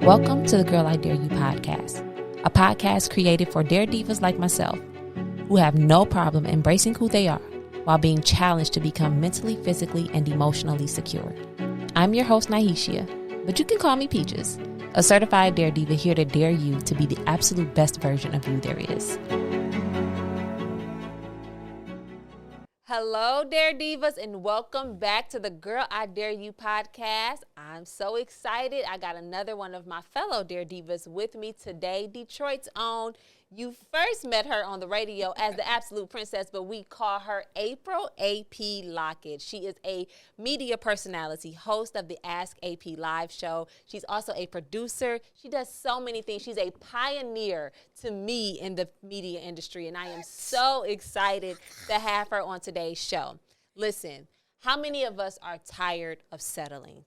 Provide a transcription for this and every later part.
Welcome to the Girl I Dare You podcast, a podcast created for dare divas like myself who have no problem embracing who they are while being challenged to become mentally, physically, and emotionally secure. I'm your host, Nyheshia, but you can call me Peaches, a certified dare diva here to dare you to be the absolute best version of you there is. Hello, Dare Divas, and welcome back to the Girl I Dare You podcast. I'm so excited. I got another one of my fellow Dare Divas with me today, Detroit's own. You first met her on the radio as the Absolute Princess, but we call her April AP Lockett. She is a media personality, host of the Ask AP Live show. She's also a producer. She does so many things. She's a pioneer to me in the media industry, and I am so excited to have her on today's show. Listen, how many of us are tired of settling?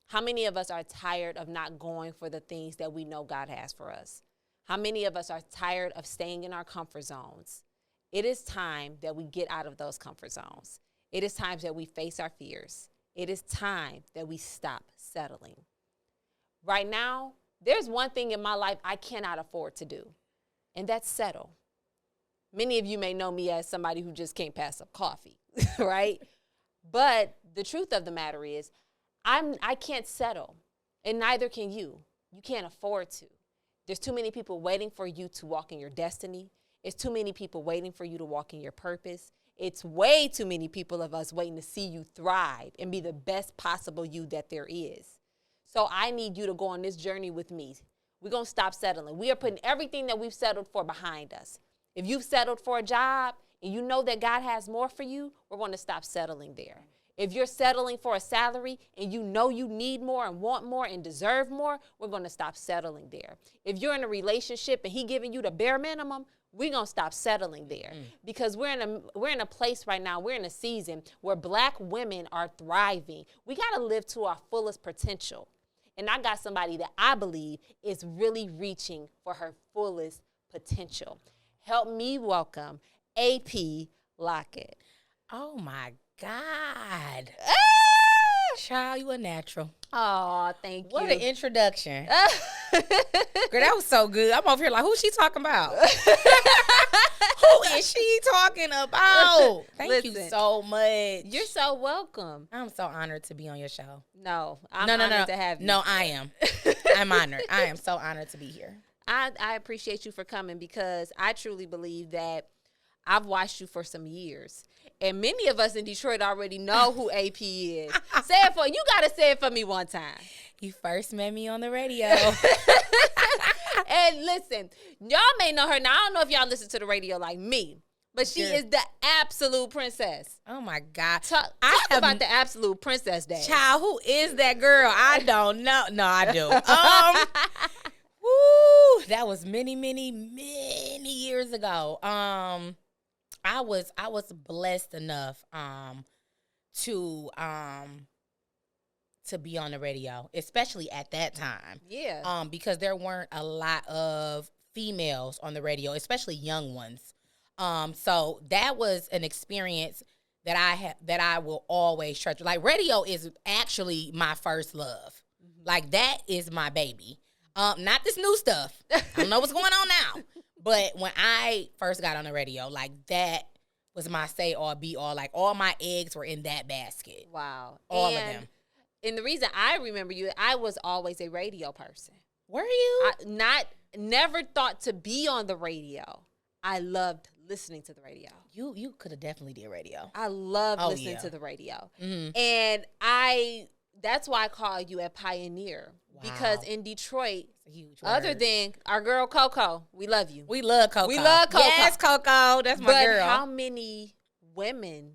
How many of us are tired of not going for the things that we know God has for us? How many of us are tired of staying in our comfort zones? It is time that we get out of those comfort zones. It is time that we face our fears. It is time that we stop settling. Right now, there's one thing in my life I cannot afford to do, and that's settle. Many of you may know me as somebody who just can't pass up coffee, right? But the truth of the matter is, I can't settle, and neither can you. You can't afford to. There's too many people waiting for you to walk in your destiny. It's too many people waiting for you to walk in your purpose. It's way too many people of us waiting to see you thrive and be the best possible you that there is. So I need you to go on this journey with me. We're going to stop settling. We are putting everything that we've settled for behind us. If you've settled for a job and you know that God has more for you, we're going to stop settling there. If you're settling for a salary and you know you need more and want more and deserve more, we're going to stop settling there. If you're in a relationship and he giving you the bare minimum, we're going to stop settling there. Because we're in a place right now, we're in a season where Black women are thriving. We got to live to our fullest potential. And I got somebody that I believe is really reaching for her fullest potential. Help me welcome AP Lockett. Oh my God. Child, you a natural. Oh, thank you. What an introduction. Girl, that was so good. I'm over here like, who's she talking about? Who is she talking about? Thank you so much. You're so welcome. I'm so honored to be on your show. No, I'm honored to have you. No, I am. I'm honored. I am so honored to be here. I appreciate you for coming because I truly believe that I've watched you for some years. And many of us in Detroit already know who AP is. Say it for you. Got to say it for me one time. You first met me on the radio. And listen, y'all may know her. Now, I don't know if y'all listen to the radio like me, but she is the absolute princess. Oh, my God. Talk about the absolute princess day. Child, who is that girl? I don't know. No, I do. Woo, that was many, many, many years ago. I was blessed enough to be on the radio, especially at that time. Yeah. Because there weren't a lot of females on the radio, especially young ones. So that was an experience that I will always treasure. Like, radio is actually my first love. Mm-hmm. Like, that is my baby. Not this new stuff. I don't know what's going on now. But when I first got on the radio, like, that was my say all be all. Like, all my eggs were in that basket. Wow. All of them. And the reason I remember you, I was always a radio person. Were you? Never thought to be on the radio. I loved listening to the radio. You could have definitely did radio. I loved listening to the radio. Mm-hmm. And that's why I call you a pioneer. Wow. Because in Detroit, other than our girl Coco, we love you. We love Coco. Yes, Coco. That's my girl. But how many women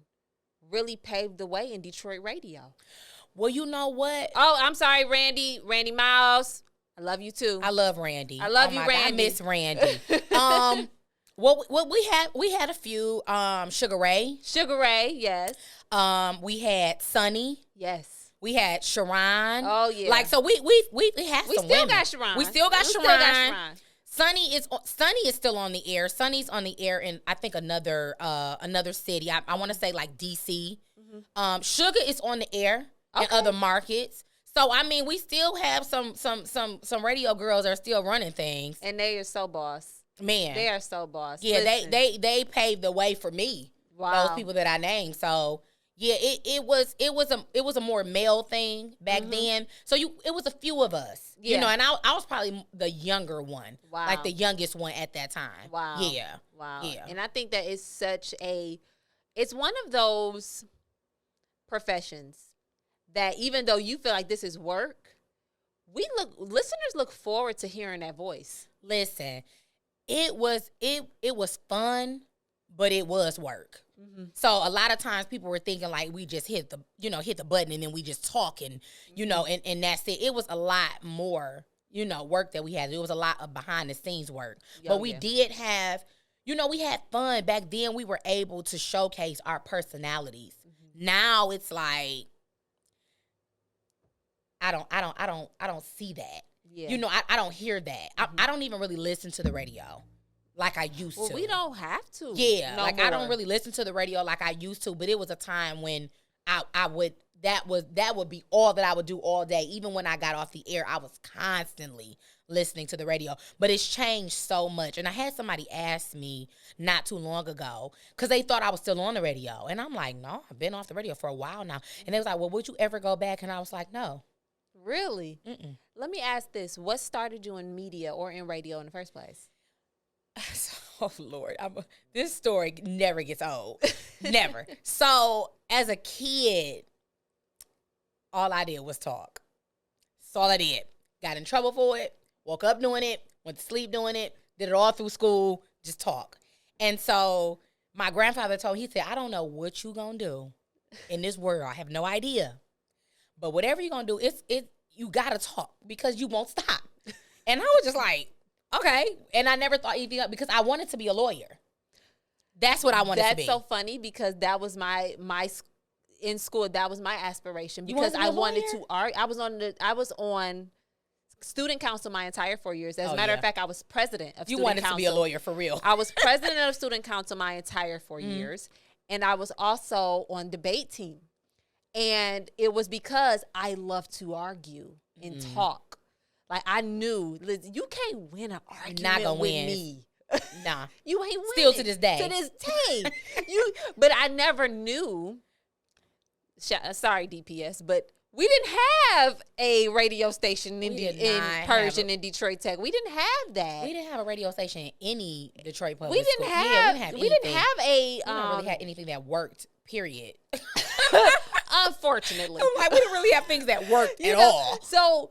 really paved the way in Detroit radio? Well, you know what? Oh, I'm sorry, Randy Miles. I love you too. I love Randy. I love you, Randy. God, I miss Randy. Well, we had a few. Sugar Ray, yes. We had Sunny, yes. We had Sharon. Oh yeah. Like, so we had some women. We still got Sharon. Sunny is still on the air. Sunny's on the air in, I think, another city. I want to say like DC. Mm-hmm. Sugar is on the air in other markets. So I mean, we still have some radio girls that are still running things. And they are so boss. Man, They are so boss. yeah, Listen. they paved the way for me. Wow. Those people that I named. So yeah, it was a more male thing back then. So it was a few of us, you know, and I was probably the younger one, like the youngest one at that time. Wow. Yeah. Wow. Yeah. And I think that is it's one of those professions that even though you feel like this is work, listeners look forward to hearing that voice. Listen, it was fun, but it was work. So a lot of times people were thinking like we just hit the button and then we just talk and and that's it. It was a lot more, work that we had. It was a lot of behind the scenes work. But we did have, we had fun. Back then we were able to showcase our personalities. Now it's like I don't see that. Yeah. I don't hear that. I don't even really listen to the radio like I used to. Well, we don't have to. Yeah, I don't really listen to the radio like I used to, but it was a time when I would that would be all that I would do all day. Even when I got off the air, I was constantly listening to the radio. But it's changed so much. And I had somebody ask me not too long ago because they thought I was still on the radio. And I'm like, no, I've been off the radio for a while now. And they was like, well, would you ever go back? And I was like, no. Really? Mm-mm. Let me ask this. What started you in media or in radio in the first place? Oh, Lord. This story never gets old. Never. So, as a kid, all I did was talk. That's all I did. Got in trouble for it. Woke up doing it. Went to sleep doing it. Did it all through school. Just talk. And so, my grandfather told me, he said, I don't know what you gonna do in this world. I have no idea. But whatever you're gonna do, you gotta talk because you won't stop. And I was just like, okay. And I never thought anything up because I wanted to be a lawyer. That's what I wanted to be. That's so funny because that was my in school. That was my aspiration because I wanted to argue. I was on student council my entire 4 years. As a matter of fact, I was president of student council. You wanted to be a lawyer for real. I was president of student council my entire 4 years. And I was also on debate team. And it was because I love to argue and talk. Like, I knew, Liz, you can't win an argument with me. Nah. You ain't winning. Still to this day. To this day. But I never knew, sorry, DPS, but we didn't have a radio station in Persian and Detroit Tech. We didn't have that. We didn't have a radio station in any Detroit public we didn't school. Have, yeah, we didn't have a... We didn't really have anything that worked, period. Unfortunately. I'm like, we didn't really have things that worked at all. So,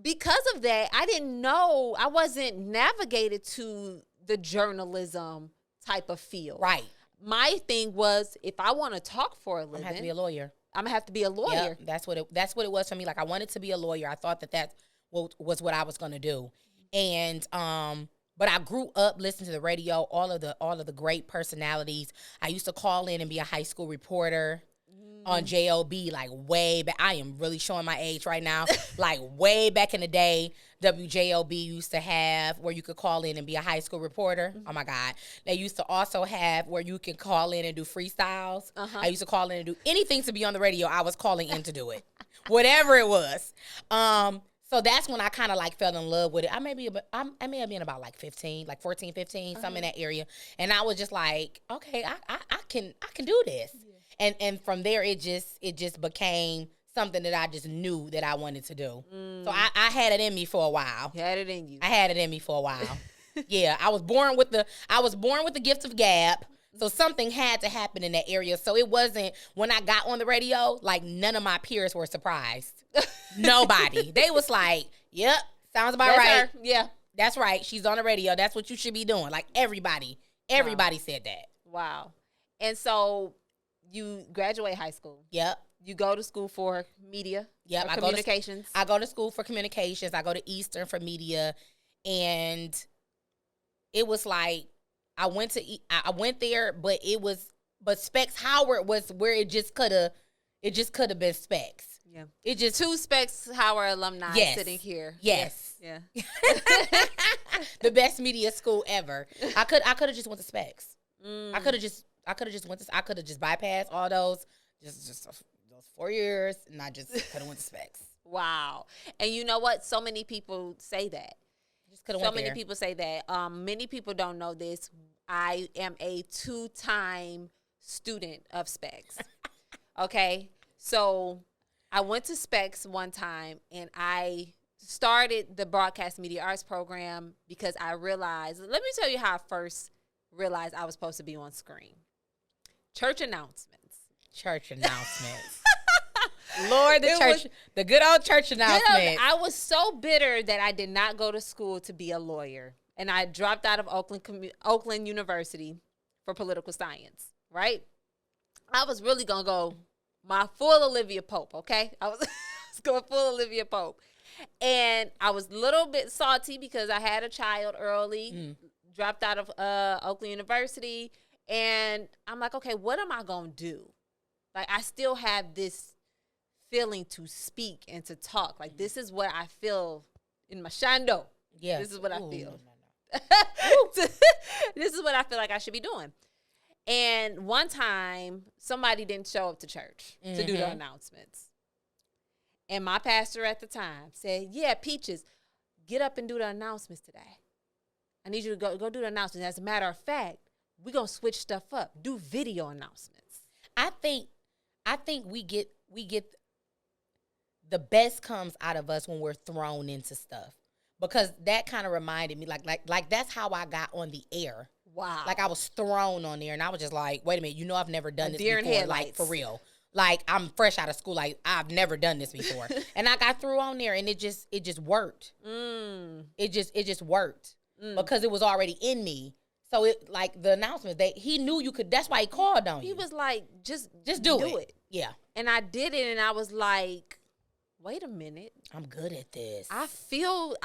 because of that, I didn't know, I wasn't navigated to the journalism type of field. Right. My thing was, if I want to talk for a living, I have to be a lawyer. I'm going to have to be a lawyer. Yep, that's what it was for me. Like, I wanted to be a lawyer. I thought that was what I was going to do. And, but I grew up listening to the radio, all of the great personalities. I used to call in and be a high school reporter on JOB, like way back. I am really showing my age right now. Like way back in the day, WJOB used to have where you could call in and be a high school reporter. Oh my God. They used to also have where you can call in and do freestyles. I used to call in and do anything to be on the radio. I was calling in to do it. Whatever it was. So that's when I kind of like fell in love with it. I may have been about like 15, like 14, 15, something in that area. And I was just like, okay, I can do this. Yeah. And from there, it just became something that I just knew that I wanted to do. So I had it in me for a while. You had it in you. I had it in me for a while. Yeah, I was born with the gift of gab. So something had to happen in that area. So it wasn't when I got on the radio, like none of my peers were surprised. Nobody. They was like, "Yep, sounds about right." Her. Yeah, that's right. She's on the radio. That's what you should be doing. Like everybody said that. Wow. And so you graduate high school. Yep. You go to school for media. Yep. Communications. I go to school for communications. I go to Eastern for media, and it was like I went there, but Specs Howard was where it just could have been Specs. Yeah. It just two Specs Howard alumni sitting here. Yes. Yeah. The best media school ever. I could have just went to Specs. I could have just bypassed all those just those 4 years, and I just could have went to Specs. Wow. And you know what? So many people say that. Just could've So went many there. people say that. Many people don't know this. I am a 2-time student of Specs. Okay. So I went to Specs one time and I started the broadcast media arts program because I realized, let me tell you how I first realized I was supposed to be on screen. Church announcements. Church announcements. Lord, the good old church announcements. I was so bitter that I did not go to school to be a lawyer. And I dropped out of Oakland University for political science, right? I was really going to go my full Olivia Pope, okay? I was going full Olivia Pope. And I was a little bit salty because I had a child early, dropped out of Oakland University. And I'm like, okay, what am I going to do? Like, I still have this feeling to speak and to talk. Like, this is what I feel in my shando. Yeah. This is what I feel. No. This is what I feel like I should be doing. And one time, somebody didn't show up to church to do the announcements. And my pastor at the time said, yeah, Peaches, get up and do the announcements today. I need you to go do the announcements. As a matter of fact, we're going to switch stuff up. Do video announcements. I think we get the best comes out of us when we're thrown into stuff. Because that kind of reminded me, like that's how I got on the air. Wow. Like, I was thrown on there, and I was just like, wait a minute, I've never done this before, headlights. like, for real. Like, I'm fresh out of school, like, I've never done this before. And I got through on there, and it just worked. It just worked. Because it was already in me. So, it, like, the announcement, he knew you could, that's why he called on you. He was like, just do it. Yeah. And I did it, and I was like, wait a minute. I'm good at this. I feel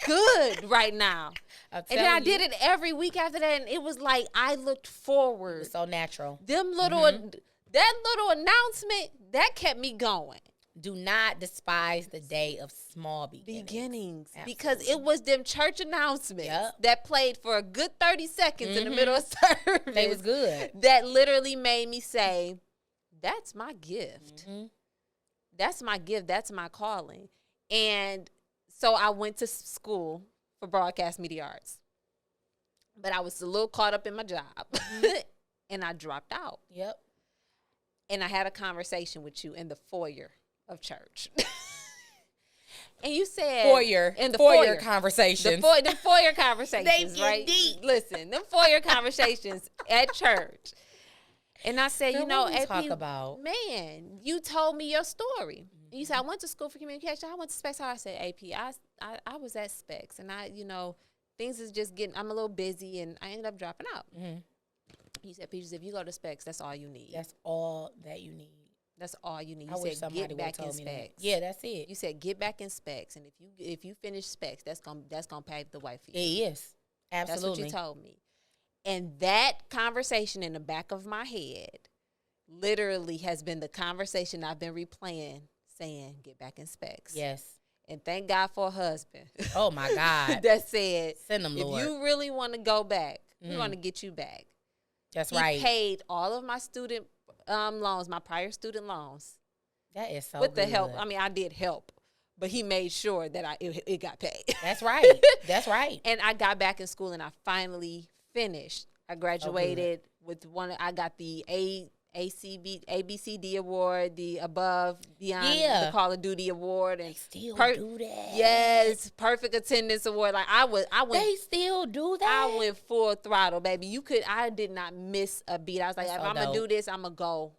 good right now. And then I did it every week after that, and it was like I looked forward. So natural. That little announcement, that kept me going. Do not despise the day of small beginnings. Because it was them church announcements that played for a good 30 seconds in the middle of service. They was good. That literally made me say, that's my gift. That's my gift. That's my calling. And so I went to school for broadcast media arts. But I was a little caught up in my job. And I dropped out. Yep. And I had a conversation with you in the foyer of church. And you said in the foyer conversations. The foyer conversations, they right? deep. Listen, them foyer conversations at church. And I said, Girl, you know, what we AP, talk about? Man, you told me your story. And you said, I went to school for communication. I went to Specs. I said, AP, I was at Specs. And things is just getting, I'm a little busy. And I ended up dropping out. You said, Peaches, if you go to Specs, that's all you need. That's all that you need. That's all you need. I wish said, somebody get back in told me Specs. that. Yeah, that's it. You said, get back in Specs. And if you finish Specs, that's gonna pave the way for you. It is. Absolutely. That's what you told me. And that conversation in the back of my head literally has been the conversation I've been replaying, saying, get back in Specs. Yes. And thank God for a husband. Oh, my God. That said, send them, Lord. If you really want to go back, we're going to get you back. That's right. He paid all of my student loans, my prior student loans. That is so with good. the help. I mean, I did help, but he made sure that it got paid. That's right. That's right. And I got back in school, and I finally finished. I graduated with I got the ABCD award, the above, beyond the Call of Duty award, and they still do that. Yes, perfect attendance award. Like I went. They still do that. I went full throttle, baby. I did not miss a beat. I was like, if I'm gonna do this, I'm gonna go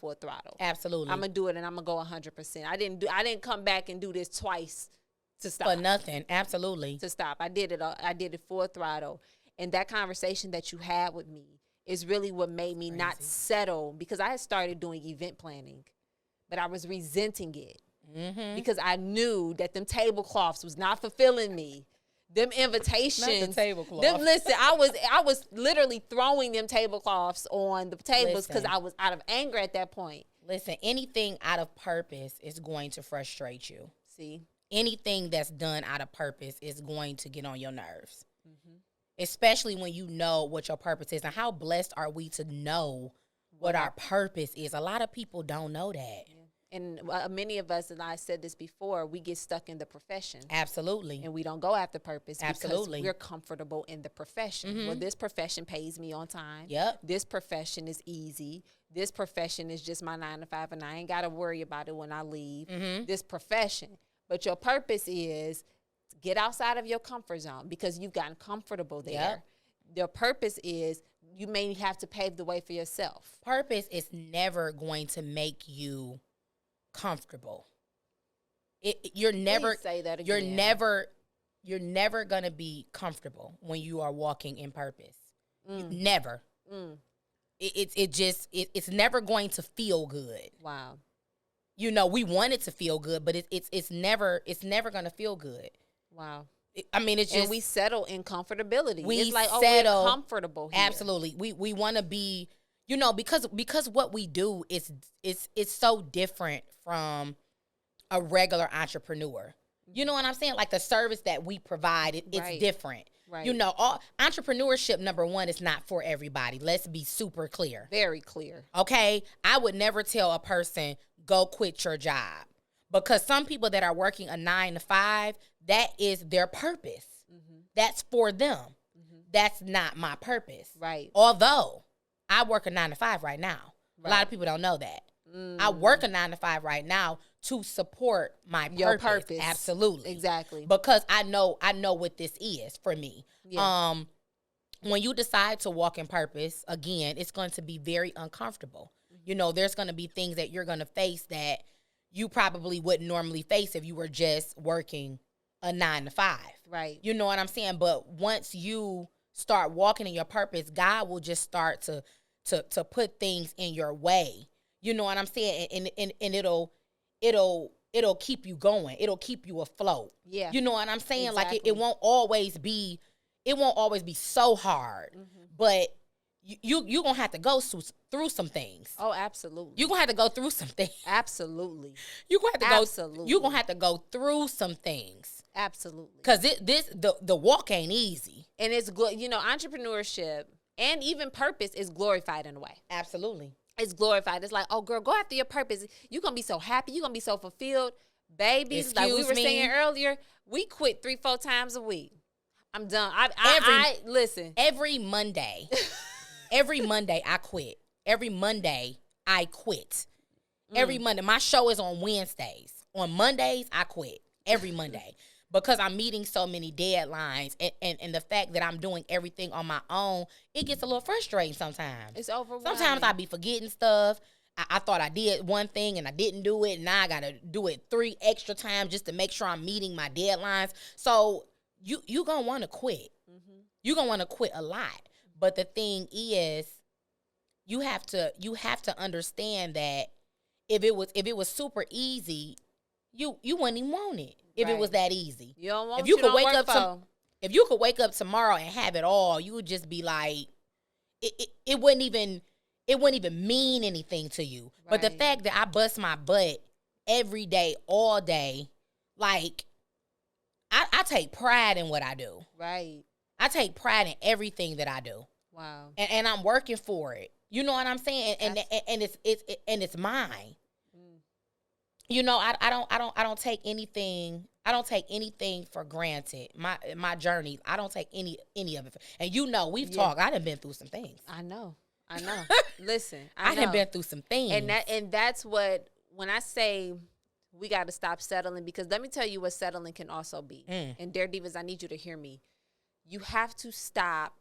full throttle. Absolutely, I'm gonna do it, and I'm gonna go 100%. I didn't come back and do this twice to stop. For nothing. Absolutely, to stop. I did it full throttle, and that conversation that you had with me is really what made me not settle, because I had started doing event planning, but I was resenting it because I knew that them tablecloths was not fulfilling me. Them invitations, not the tablecloth. Listen, I was literally throwing them tablecloths on the tables because I was out of anger at that point. Listen, anything out of purpose is going to frustrate you. See, anything that's done out of purpose is going to get on your nerves. Especially when you know what your purpose is. And how blessed are we to know what our purpose is? A lot of people don't know that. And many of us, and I said this before, we get stuck in the profession. Absolutely. And we don't go after purpose Absolutely. because we're comfortable in the profession. Well, this profession pays me on time. Yep. This profession is easy. This profession is just my 9 to 5, and I ain't got to worry about it when I leave. This profession. But your purpose is to get outside of your comfort zone because you've gotten comfortable there. Yep. Your purpose is you may have to pave the way for yourself. Purpose is never going to make you comfortable. You're never Please say that again. You're never gonna be comfortable when you are walking in purpose. Never. It's never going to feel good. Wow. You know, we want it to feel good, but it's never gonna feel good. Wow. I mean, it's just, and we settle in comfortability. We it's like, settle, we're comfortable here. Absolutely. We want to be, you know, because what we do is it's so different from a regular entrepreneur. You know what I'm saying? Like the service that we provide, it's different. Right. You know, entrepreneurship, number one, is not for everybody. Let's be super clear. Very clear. Okay? I would never tell a person, go quit your job. Because some people that are working a 9 to 5, that is their purpose. That's for them. That's not my purpose. Right. Although I work a 9 to 5 right now. Right. A lot of people don't know that. I work a 9 to 5 right now to support your purpose. Absolutely. Exactly. Because I know what this is for me. Yeah. When you decide to walk in purpose, again, it's going to be very uncomfortable. You know, there's going to be things that you're going to face that you probably wouldn't normally face if you were just working a 9 to 5. Right. You know what I'm saying? But once you start walking in your purpose, God will just start to put things in your way. You know what I'm saying? And it'll keep you going. It'll keep you afloat. Yeah. You know what I'm saying? Exactly. Like it won't always be so hard. But you're going to have to go through some things. Oh, absolutely. You're going to have to go through some things. Absolutely. You're going to have to go. You're going to have to go through some things. Absolutely. Because the walk ain't easy. And it's good. You know, entrepreneurship and even purpose is glorified in a way. Absolutely. It's glorified. It's like, oh, girl, go after your purpose. You're going to be so happy. You're going to be so fulfilled. Babies, like we were saying earlier, we quit 3-4 times a week. I'm done. Listen. Every Monday, I quit. Every Monday, I quit. Every Monday. My show is on Wednesdays. On Mondays, I quit. Every Monday. Because I'm meeting so many deadlines and the fact that I'm doing everything on my own, it gets a little frustrating sometimes. It's overwhelming. Sometimes I be forgetting stuff. I thought I did one thing and I didn't do it. And now I got to do it 3 extra times just to make sure I'm meeting my deadlines. So you going to want to quit. You're going to want to quit a lot. But the thing is, you have to understand that if it was super easy, you wouldn't even want it. If it was that easy. You don't want if you what could you wake don't up work for. If you could wake up tomorrow and have it all, you would just be like, it wouldn't even mean anything to you. Right. But the fact that I bust my butt every day, all day, like I take pride in what I do. Right. I take pride in everything that I do. Wow. And I'm working for it. You know what I'm saying? And it's mine. You know, I don't take anything. I don't take anything for granted. My journey, I don't take any of it. And you know, we've talked. I done been through some things. I know. Listen, I done been through some things. And that's what, when I say we got to stop settling, because let me tell you what settling can also be. And Dare Divas, I need you to hear me. You have to stop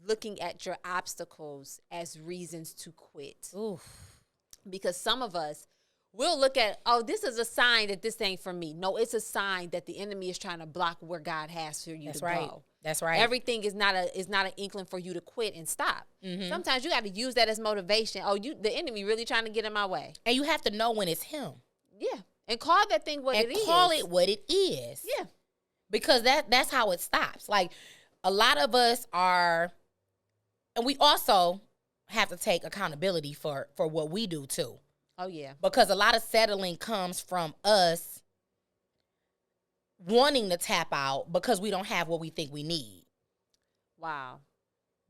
looking at your obstacles as reasons to quit. Oof. Because some of us, we'll look at, oh, this is a sign that this ain't for me. No, it's a sign that the enemy is trying to block where God has for you to go. That's right. Everything is not an inkling for you to quit and stop. Sometimes you got to use that as motivation. Oh, the enemy really trying to get in my way. And you have to know when it's him. Yeah. And call that thing what it is. And call it what it is. Yeah. Because that's how it stops. Like, a lot of us are, and we also have to take accountability for what we do too. Oh, yeah. Because a lot of settling comes from us wanting to tap out because we don't have what we think we need. Wow.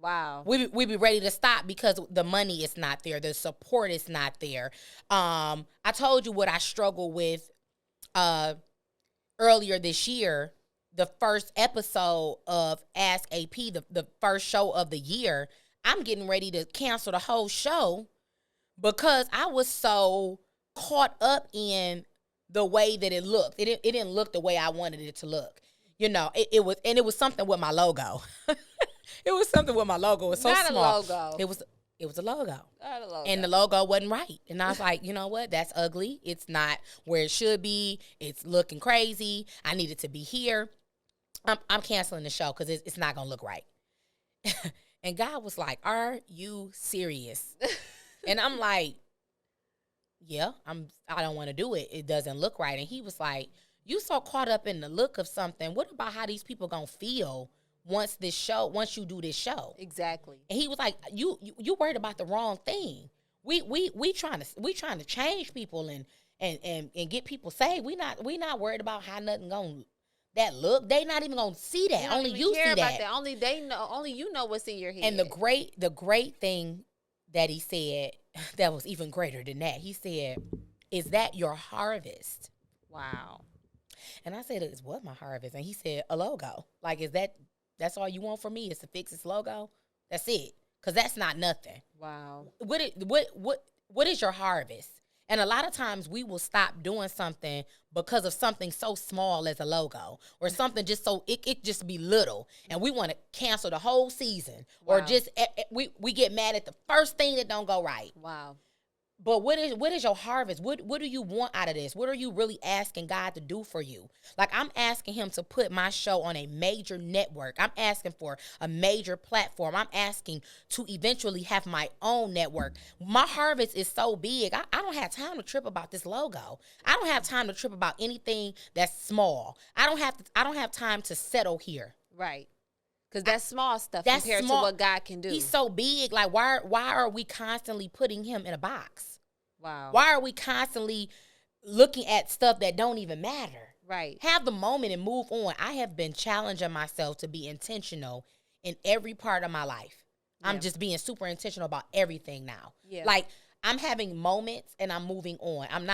Wow. We be ready to stop because the money is not there, the support is not there. I told you what I struggled with earlier this year. The first episode of Ask AP, the first show of the year, I'm getting ready to cancel the whole show because I was so caught up in the way that it looked. It didn't look the way I wanted it to look. You know, it was something with my logo. It was something with my logo. It was so Not small. a logo. It was a logo. Not a logo. And the logo wasn't right. And I was like, you know what? That's ugly. It's not where it should be. It's looking crazy. I need it to be here. I'm canceling the show because it's not going to look right. And God was like, are you serious? And I'm like, yeah, I don't want to do it. It doesn't look right. And he was like, you so caught up in the look of something. What about how these people going to feel once you do this show? Exactly. And he was like, you worried about the wrong thing. We trying to change people and get people saved. We not worried about how nothing going that look. They not even gonna see that. Only you see that. Only they know. Only you know what's in your head. And the great thing that he said that was even greater than that. He said, "Is that your harvest?" Wow. And I said, "It's what my harvest?" And he said, "A logo. Like, that's all you want from me is to fix this logo? That's it. Because that's not nothing." Wow. What is your harvest? And a lot of times we will stop doing something because of something so small as a logo or something just so it just be little, and we want to cancel the whole season. Wow. Or just we get mad at the first thing that don't go right. Wow. But what is your harvest? What do you want out of this? What are you really asking God to do for you? Like, I'm asking him to put my show on a major network. I'm asking for a major platform. I'm asking to eventually have my own network. My harvest is so big. I don't have time to trip about this logo. I don't have time to trip about anything that's small. I don't have time to settle here. Right. Because that's small stuff compared to what God can do. He's so big. Like, why are we constantly putting him in a box? Wow. Why are we constantly looking at stuff that don't even matter? Right. Have the moment and move on. I have been challenging myself to be intentional in every part of my life. Yeah. I'm just being super intentional about everything now. Yeah. Like, I'm having moments and I'm moving on. I'm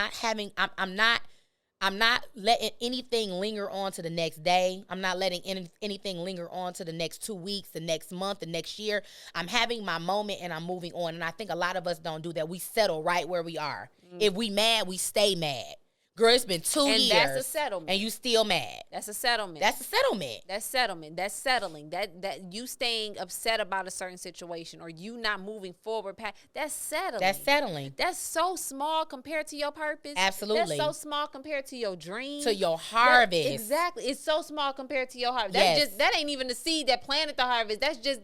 not letting anything linger on to the next day. I'm not letting anything linger on to the next 2 weeks, the next month, the next year. I'm having my moment and I'm moving on. And I think a lot of us don't do that. We settle right where we are. If we mad, we stay mad. Girl, it's been 2 years. And that's a settlement. And you still mad. That's a settlement. That's a settlement. That's settlement. That's settling. That you staying upset about a certain situation or you not moving forward past, that's settling. That's settling. That's so small compared to your purpose. Absolutely. That's so small compared to your dream. To your harvest. Exactly. It's so small compared to your harvest. Yes. That ain't even the seed that planted the harvest. That's just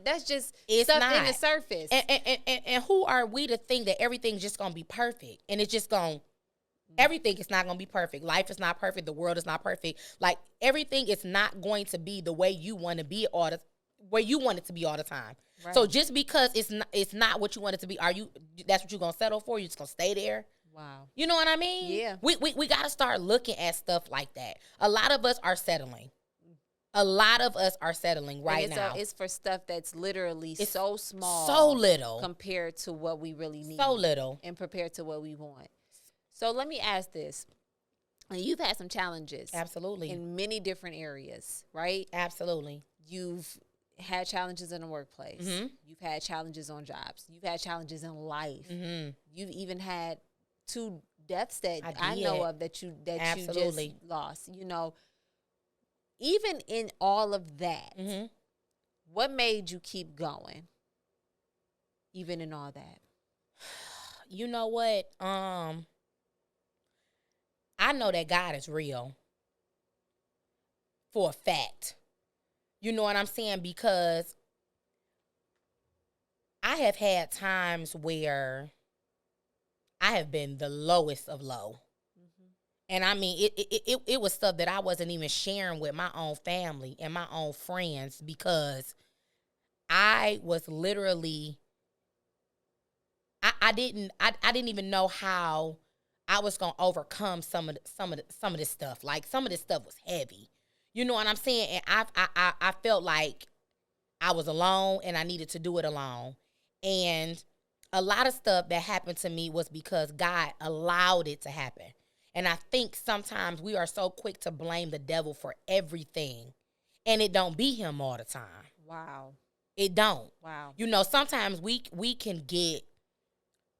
it's stuff not. in the surface. And who are we to think that everything's just gonna be perfect? And it's just gonna everything is not going to be perfect. Life is not perfect. The world is not perfect. Like, everything is not going to be the way you want to be where you want it to be all the time. Right. So just because it's not what you want it to be, that's what you're going to settle for? You're just going to stay there? Wow. You know what I mean? Yeah. We got to start looking at stuff like that. A lot of us are settling. A lot of us are settling right now. It's for stuff that's literally so small. So little. Compared to what we really need. So little. And compared to what we want. So let me ask this. You've had some challenges. Absolutely. In many different areas, right? Absolutely. You've had challenges in the workplace. Mm-hmm. You've had challenges on jobs. You've had challenges in life. Mm-hmm. You've even had 2 deaths that I know of that you just lost. You know, even in all of that, mm-hmm. what made you keep going? Even in all that. You know what? I know that God is real for a fact. You know what I'm saying? Because I have had times where I have been the lowest of low. Mm-hmm. And I mean, it was stuff that I wasn't even sharing with my own family and my own friends because I was literally, I didn't even know how I was gonna overcome some of this stuff. Like, some of this stuff was heavy. You know what I'm saying? And I felt like I was alone and I needed to do it alone. And a lot of stuff that happened to me was because God allowed it to happen. And I think sometimes we are so quick to blame the devil for everything. And it don't be him all the time. Wow. It don't. Wow. You know, sometimes we can get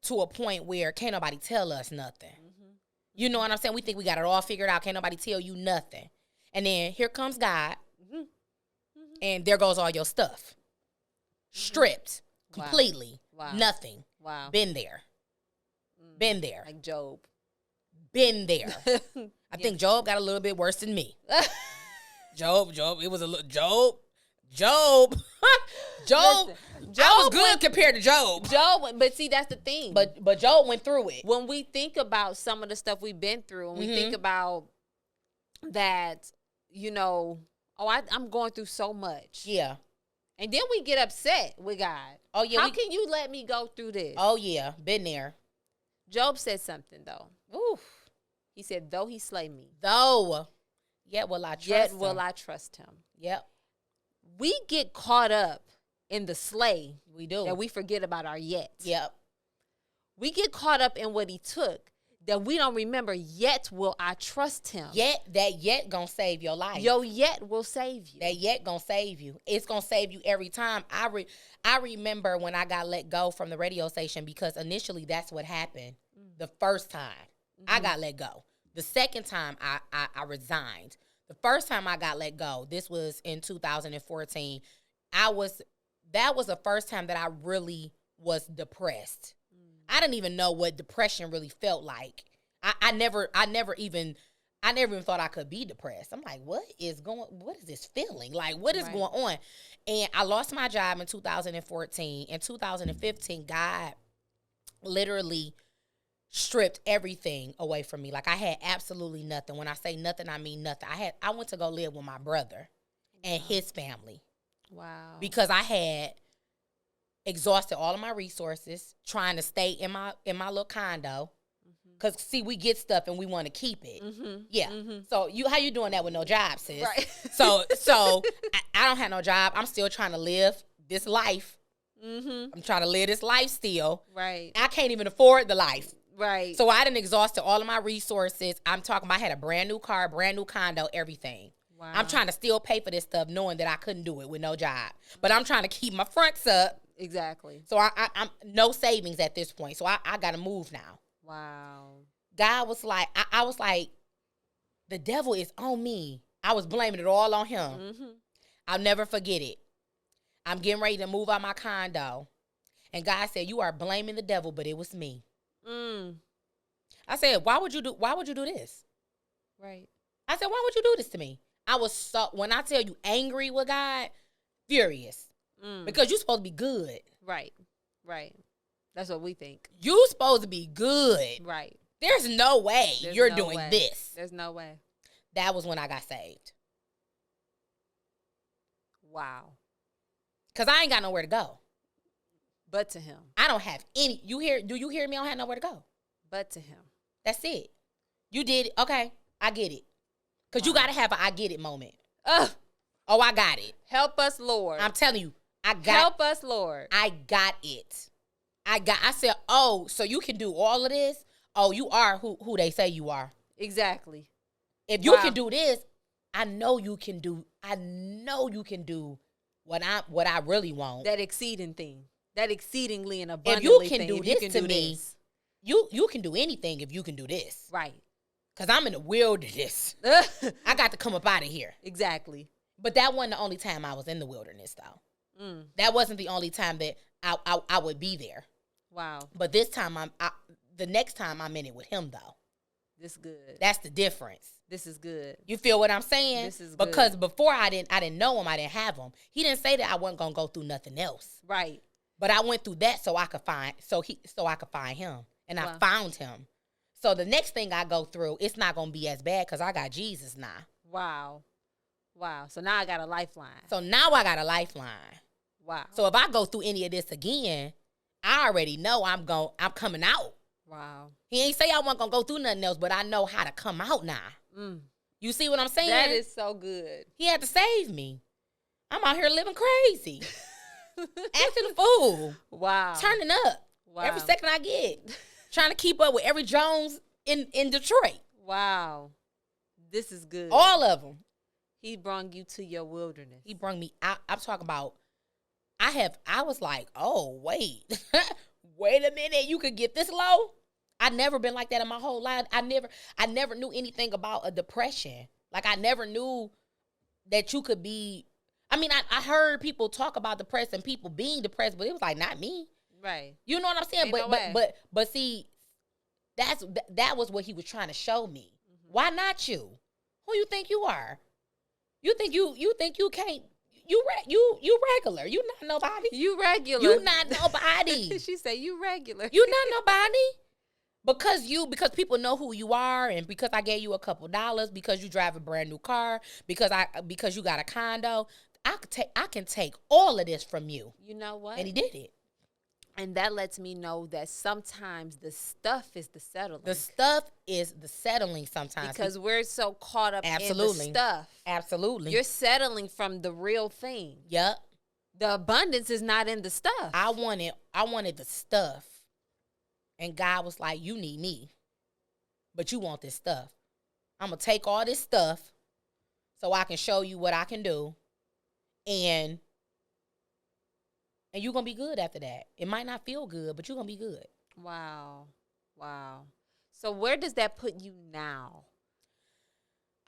to a point where can't nobody tell us nothing. Mm-hmm. You know what I'm saying? We think we got it all figured out. Can't nobody tell you nothing. And then here comes God. Mm-hmm. Mm-hmm. And there goes all your stuff. Stripped. Mm-hmm. Completely. Wow. Nothing. Wow. Been there. Mm-hmm. Been there. Like Job. Been there. I think Job got a little bit worse than me. Job, it was a little, Job. Listen, I was good compared to Job. But see, that's the thing. But Job went through it. When we think about some of the stuff we've been through, and we think about that, you know, I'm going through so much. Yeah. And then we get upset with God. Oh, yeah. How can you let me go through this? Oh, yeah. Been there. Job said something, though. Oof. He said, though he slay me. Yet will I trust him. Yet will I trust him. Yep. We get caught up in the slay. We do. That we forget about our yet. Yep. We get caught up in what he took that we don't remember, yet will I trust him. Yet gonna save your life. Your yet will save you. That yet gonna save you. It's gonna save you every time. I remember when I got let go from the radio station, because initially that's what happened. The first time I got let go. The second time I resigned. The first time I got let go, this was in 2014. That was the first time that I really was depressed. I didn't even know what depression really felt like. I never even thought I could be depressed. I'm like, what is this feeling? Like, what is going on? And I lost my job in 2014. In 2015, God literally stripped everything away from me. Like, I had absolutely nothing. When I say nothing, I mean nothing. I went to go live with my brother and his family. Wow. Because I had exhausted all of my resources trying to stay in my little condo. Because, see, we get stuff and we want to keep it. Mm-hmm. Yeah. Mm-hmm. So how you doing that with no job, sis? Right. So I don't have no job. I'm still trying to live this life. Mm-hmm. I'm trying to live this life still. Right. I can't even afford the life. Right. So I done exhausted all of my resources. I'm talking about I had a brand new car, brand new condo, everything. Wow. I'm trying to still pay for this stuff knowing that I couldn't do it with no job. But I'm trying to keep my fronts up. Exactly. So I'm no savings at this point. So I got to move now. Wow. God was like, I was like, the devil is on me. I was blaming it all on him. Mm-hmm. I'll never forget it. I'm getting ready to move out my condo. And God said, you are blaming the devil, but it was me. I said, why would you do this? Right. I said, why would you do this to me? I was so, when I tell you angry with God, furious. Because you're supposed to be good. Right. Right. That's what we think. You're supposed to be good. Right. There's no way you're doing this. There's no way. That was when I got saved. Wow. Because I ain't got nowhere to go. But to him. I don't have any. Do you hear me? I don't have nowhere to go. But to him. That's it. You did it. Okay. I get it. Because you got to have an I get it moment. Oh, I got it. Help us, Lord. I'm telling you. Help us, Lord. I got it. I said, oh, so you can do all of this? Oh, you are who they say you are. Exactly. If you can do this, I know you can do what I really want. That exceeding thing. That exceedingly and abundantly if you can thing. do this to me, you can do anything if you can do this. Right. Because I'm in the wilderness. I got to come up out of here. Exactly. But that wasn't the only time I was in the wilderness, though. That wasn't the only time that I would be there. Wow. But this time, the next time I'm in it with him, though. This is good. That's the difference. This is good. You feel what I'm saying? This is good. Because before I didn't know him, I didn't have him. He didn't say that I wasn't gonna go through nothing else. Right. But I went through that so I could find him, and I found him. So the next thing I go through, it's not gonna be as bad because I got Jesus now. Wow. So now I got a lifeline. Wow. So if I go through any of this again, I already know I'm coming out. Wow. He ain't say I wasn't gonna go through nothing else, but I know how to come out now. You see what I'm saying? That is so good. He had to save me. I'm out here living crazy, acting a fool, Wow. turning up every second I get, trying to keep up with every Jones in Detroit. Wow. This is good. All of them. He brought you to your wilderness. He brought me out. I'm talking about, I was like, oh, wait. Wait a minute. You could get this low? I've never been like that in my whole life. I never knew anything about a depression. Like, I never knew that you could be. I mean, I heard people talk about depressed and people being depressed, but it was like, not me. Right. You know what I'm saying? But see, that was what he was trying to show me. Mm-hmm. Why not you? Who you think you are? You think you can't? You regular. You not nobody. You regular. You not nobody. She said you regular. You not nobody. Because people know who you are, and because I gave you a couple dollars, because you drive a brand new car, because you got a condo, I can take all of this from you. You know what? And he did it. And that lets me know that sometimes the stuff is the settling. The stuff is the settling sometimes. Because we're so caught up in the stuff. Absolutely. You're settling from the real thing. Yep. The abundance is not in the stuff. I wanted the stuff. And God was like, you need me. But you want this stuff. I'm going to take all this stuff so I can show you what I can do. And you're going to be good after that. It might not feel good, but you're going to be good. Wow. So where does that put you now?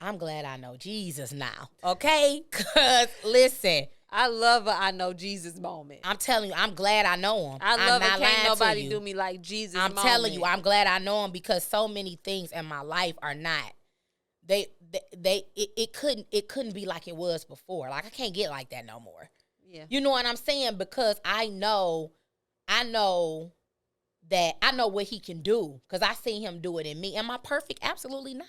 I'm glad I know Jesus now. Okay? Because, listen. I love a I know Jesus moment. I'm telling you, I'm glad I know him. I love it. Can't nobody do me like Jesus I'm moment. telling you, I'm glad I know him because so many things in my life are not. It couldn't be like it was before. Like, I can't get like that no more. Yeah. You know what I'm saying? Because I know that I know what he can do because I seen him do it in me. Am I perfect? Absolutely not.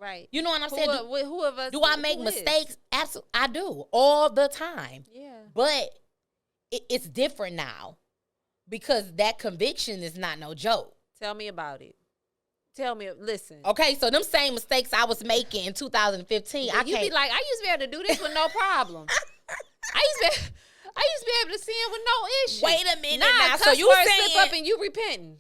Right. You know what I'm saying? Who of us? Do I make mistakes? Absolutely, I do all the time. Yeah. But it's different now because that conviction is not no joke. Tell me about it. Listen. Okay, so them same mistakes I was making in 2015. You be like, I used to be able to do this with no problem. I used to be able to sin with no issue. Wait a minute now. So you saying slip up and you repenting?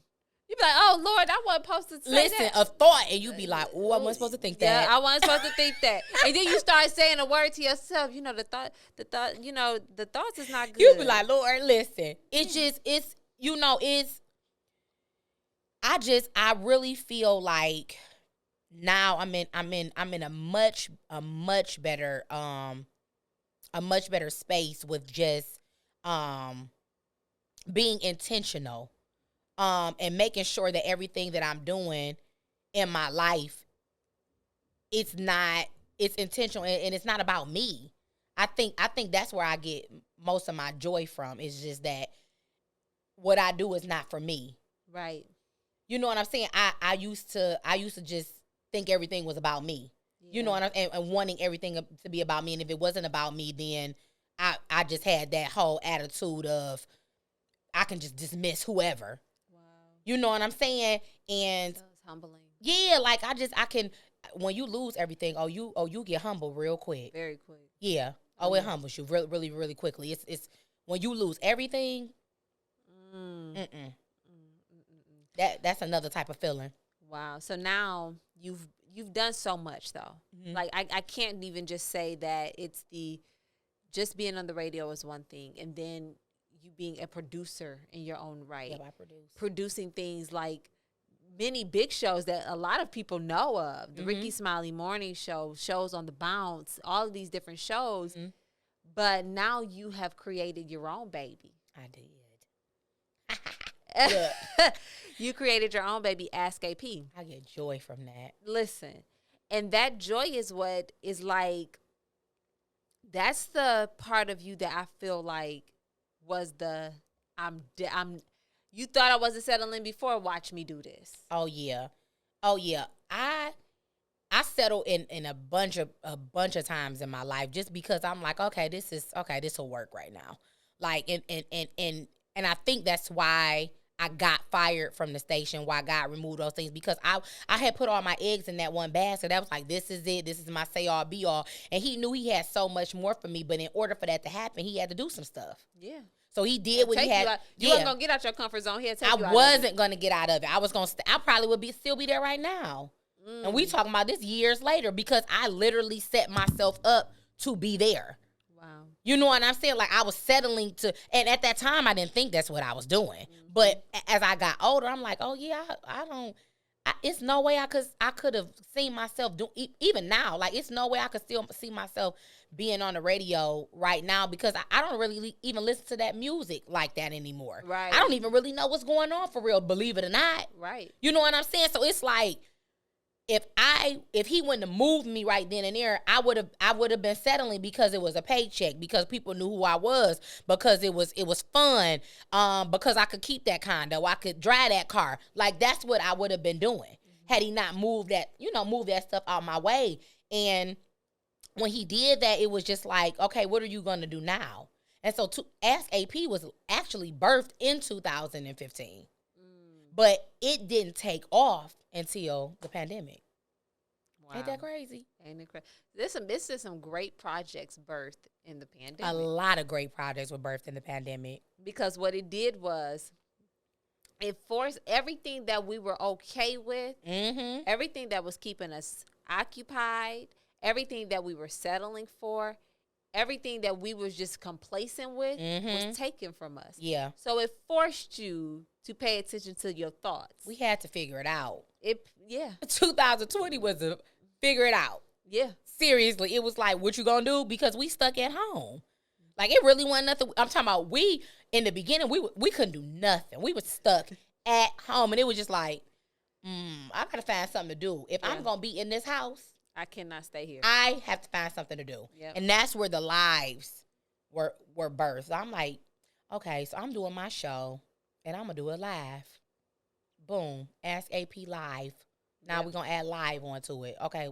You be like, oh Lord, I wasn't supposed to say that. Listen, a thought, and you be like, oh, I wasn't supposed to think that. Yeah, I wasn't supposed to think that. And then you start saying a word to yourself. You know, the thought. You know, the thoughts is not good. You be like, Lord, listen. I really feel like now I'm in a much better space with just being intentional. And making sure that everything that I'm doing in my life, it's intentional and it's not about me. I think that's where I get most of my joy from. Is just that what I do is not for me. Right. You know what I'm saying? I used to just think everything was about me. Yeah. You know what and wanting everything to be about me. And if it wasn't about me, then I just had that whole attitude of I can just dismiss whoever. You know what I'm saying? And that was humbling. Yeah, like I can when you lose everything, you get humble real quick. Very quick. Yeah. Oh, it humbles you really, really, really quickly. It's when you lose everything. That's another type of feeling. Wow. So now you've done so much though. Mm-hmm. Like I can't even just say that it's just being on the radio is one thing, and then you being a producer in your own right. Yeah, I produce. Producing things like many big shows that a lot of people know of. The Ricky Smiley Morning Show, shows on the Bounce, all of these different shows. Mm-hmm. But now you have created your own baby. I did. You created your own baby, Ask AP. I get joy from that. Listen, and that joy is what is like, that's the part of you that I feel like was you thought I wasn't settling before. Watch me do this. Oh yeah. I settled in a bunch of times in my life just because I'm like, okay, this will work right now. Like and I think that's why I got fired from the station, why God removed those things, because I had put all my eggs in that one basket. That was like, this is it. This is my say all be all. And he knew he had so much more for me, but in order for that to happen, he had to do some stuff. Yeah. So he did what he had. You weren't gonna get out your comfort zone. He had to take you out I wasn't gonna get out of it. I was gonna. I probably would still be there right now. And we talking about this years later, because I literally set myself up to be there. Wow. You know what I'm saying? Like, I was settling to, and at that time I didn't think that's what I was doing. But as I got older, I'm like, oh yeah, I don't. It's no way I could have seen myself do, even now. Like, it's no way I could still see myself being on the radio right now, because I don't really even listen to that music like that anymore. Right. I don't even really know what's going on for real, believe it or not. Right. You know what I'm saying? So it's like, if he wouldn't have moved me right then and there, I would have been settling because it was a paycheck, because people knew who I was, because it was fun, because I could keep that condo, I could drive that car. Like, that's what I would have been doing had he not moved that stuff out my way. And when he did that, it was just like, okay, what are you going to do now? And so Ask AP was actually birthed in 2015. But it didn't take off until the pandemic. Wow. Ain't that crazy? Ain't it crazy? This is some great projects birthed in the pandemic. A lot of great projects were birthed in the pandemic. Because what it did was, it forced everything that we were okay with, everything that was keeping us occupied, everything that we were settling for, everything that we was just complacent with was taken from us. Yeah. So it forced you to pay attention to your thoughts. We had to figure it out. 2020 was a figure it out. Yeah. Seriously, it was like, what you gonna do? Because we stuck at home. Like, it really wasn't nothing. I'm talking about, we, in the beginning, we couldn't do nothing. We were stuck at home. And it was just like, I gotta find something to do. If I'm gonna be in this house, I cannot stay here. I have to find something to do. Yep. And that's where the lives were birthed. So I'm like, okay, so I'm doing my show, and I'm going to do it live. Boom. Ask AP Live. Now we're going to add live onto it. Okay,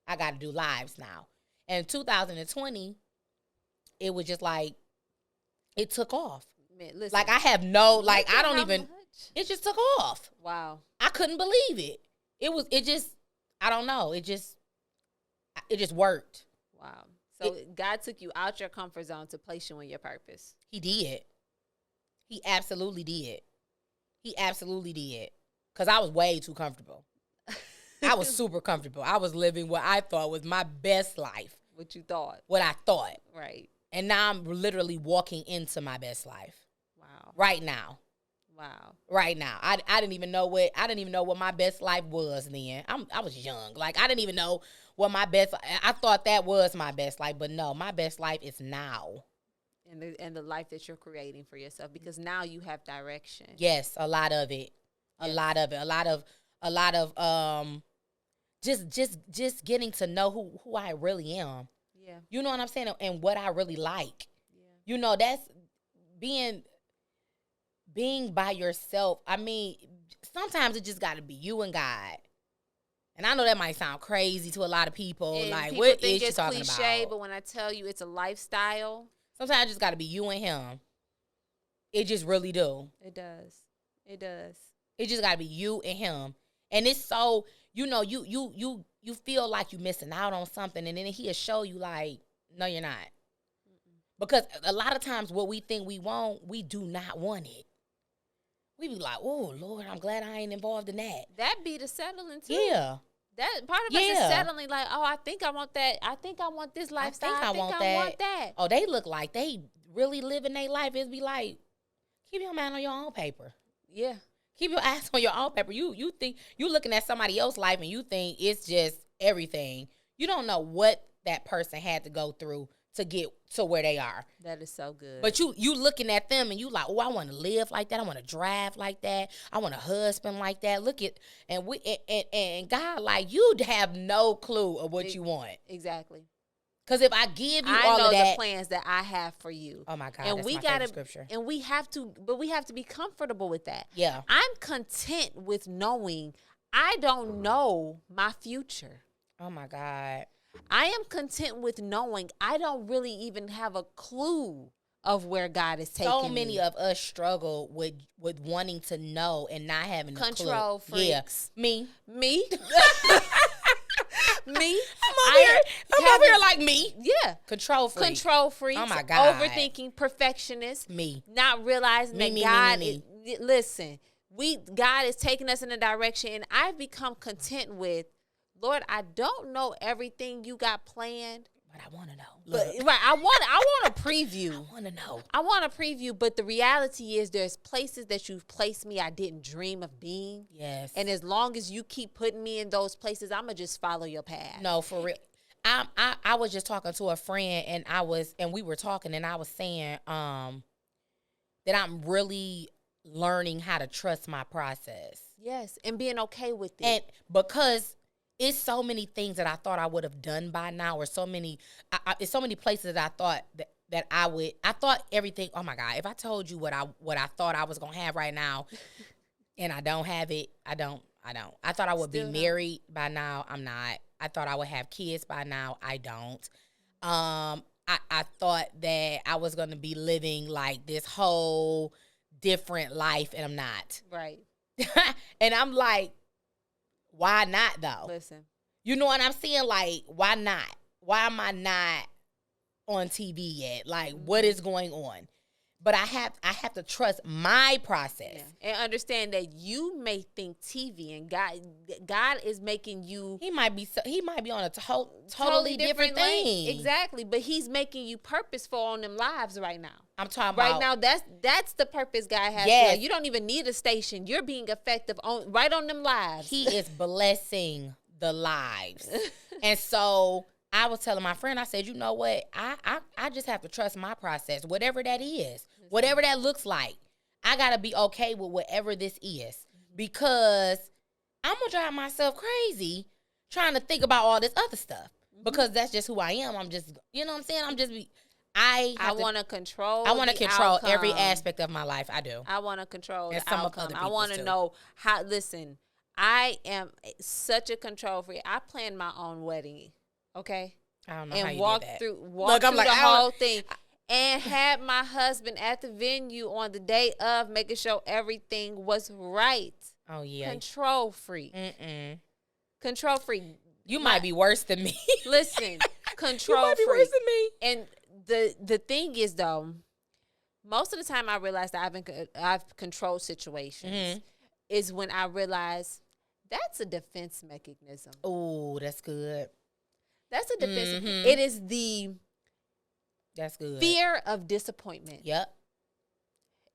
I got to do lives now. And 2020, it was just like, it took off. Man, listen, like, I have no, like, I don't even, it just took off. Wow. I couldn't believe it. I don't know. It just worked. Wow. So God took you out your comfort zone to place you in your purpose. He did. He absolutely did. He absolutely did. Because I was way too comfortable. I was super comfortable. I was living what I thought was my best life. What you thought. What I thought. Right. And now I'm literally walking into my best life. Wow. Right now. Wow. Right now. I didn't even know what my best life was then. I was young. Like, I didn't even know what I thought that was my best life, but no, my best life is now. And the life that you're creating for yourself, because now you have direction. Yes, a lot of it. A lot of just getting to know who I really am. Yeah. You know what I'm saying? And what I really like. Yeah. You know, that's being by yourself. I mean, sometimes it just got to be you and God. And I know that might sound crazy to a lot of people. And like, people what think is it's she talking cliche, about? but when I tell you it's a lifestyle. Sometimes it just got to be you and him. It just really do. It does. It does. It just got to be you and him. And it's so, you feel like you're missing out on something. And then he'll show you like, no, you're not. Because a lot of times what we think we want, we do not want it. We be like, oh, Lord, I'm glad I ain't involved in that. That be the settling, too. Yeah. That part of us is settling, like, oh, I think I want that. I think I want this lifestyle. I think I want that. Oh, they look like they really living their life. It'd be like, keep your mind on your own paper. Yeah. Keep your eyes on your own paper. You think you looking at somebody else's life and you think it's just everything. You don't know what that person had to go through to get to where they are. That is so good. But you looking at them and you like, oh, I want to live like that. I want to drive like that. I want a husband like that. Look at and God, like, you have no clue of what you want. Exactly. Because if I give you all of that, I know the plans that I have for you. Oh my God, and that's we my gotta, favorite scripture. And we have to be comfortable with that. Yeah. I'm content with knowing I don't know my future. Oh my God. I am content with knowing I don't really even have a clue of where God is taking So many me. of us struggle with wanting to know and not having Control a clue. freaks. Yeah, me. Me. Me. I'm over here like me. Yeah. Control freak. Control freaks. Oh my God. Overthinking, perfectionist. Me. Not realizing Me, that me, God me. is, listen, God is taking us in a direction, and I've become content with, Lord, I don't know everything you got planned. But I want to know. But right, I want a preview. I want to know. I want a preview, but the reality is there's places that you've placed me I didn't dream of being. Yes. And as long as you keep putting me in those places, I'm going to just follow your path. No, for real. I was just talking to a friend and we were talking and I was saying that I'm really learning how to trust my process. Yes, and being okay with it. And because it's so many things that I thought I would have done by now, or so many, it's so many places that I thought that I thought everything. Oh my God! If I told you what I thought I was gonna have right now, and I don't have it, I don't. I thought I would be married by now. I'm not. I thought I would have kids by now. I don't. I thought that I was gonna be living like this whole different life, and I'm not. Right. And I'm like, why not though? Listen. You know what I'm saying? Like, why not? Why am I not on TV yet? Like, what is going on? But I have to trust my process. Yeah. And understand that you may think TV and God is making you. He might be on a totally different thing. Lane. Exactly. But he's making you purposeful on them lives right now. I'm talking right about. now, that's the purpose God has. Yes. For you. You don't even need a station. You're being effective right on them lives. He is blessing the lives. And so I was telling my friend, I said, you know what? I just have to trust my process, whatever that is, whatever that looks like. I got to be okay with whatever this is, because I'm going to drive myself crazy trying to think about all this other stuff, because that's just who I am. I'm just, you know what I'm saying? I want to control. I want to control outcome. every aspect of my life. I do. I want to control and the some outcome. Of other I want to too. know how. Listen, I am such a control freak. I planned my own wedding. Okay. I don't know and how you walked did that. through Like, the whole thing, and had my husband at the venue on the day of, making sure everything was right. Oh yeah. Control freak. Control freak. You might be worse than me. Listen, control you might be freak. worse than me. And the thing is, though, most of the time I realize that I've controlled situations is when I realize that's a defense mechanism. Oh, that's good. That's a defense. It is that's good. Fear of disappointment. Yep.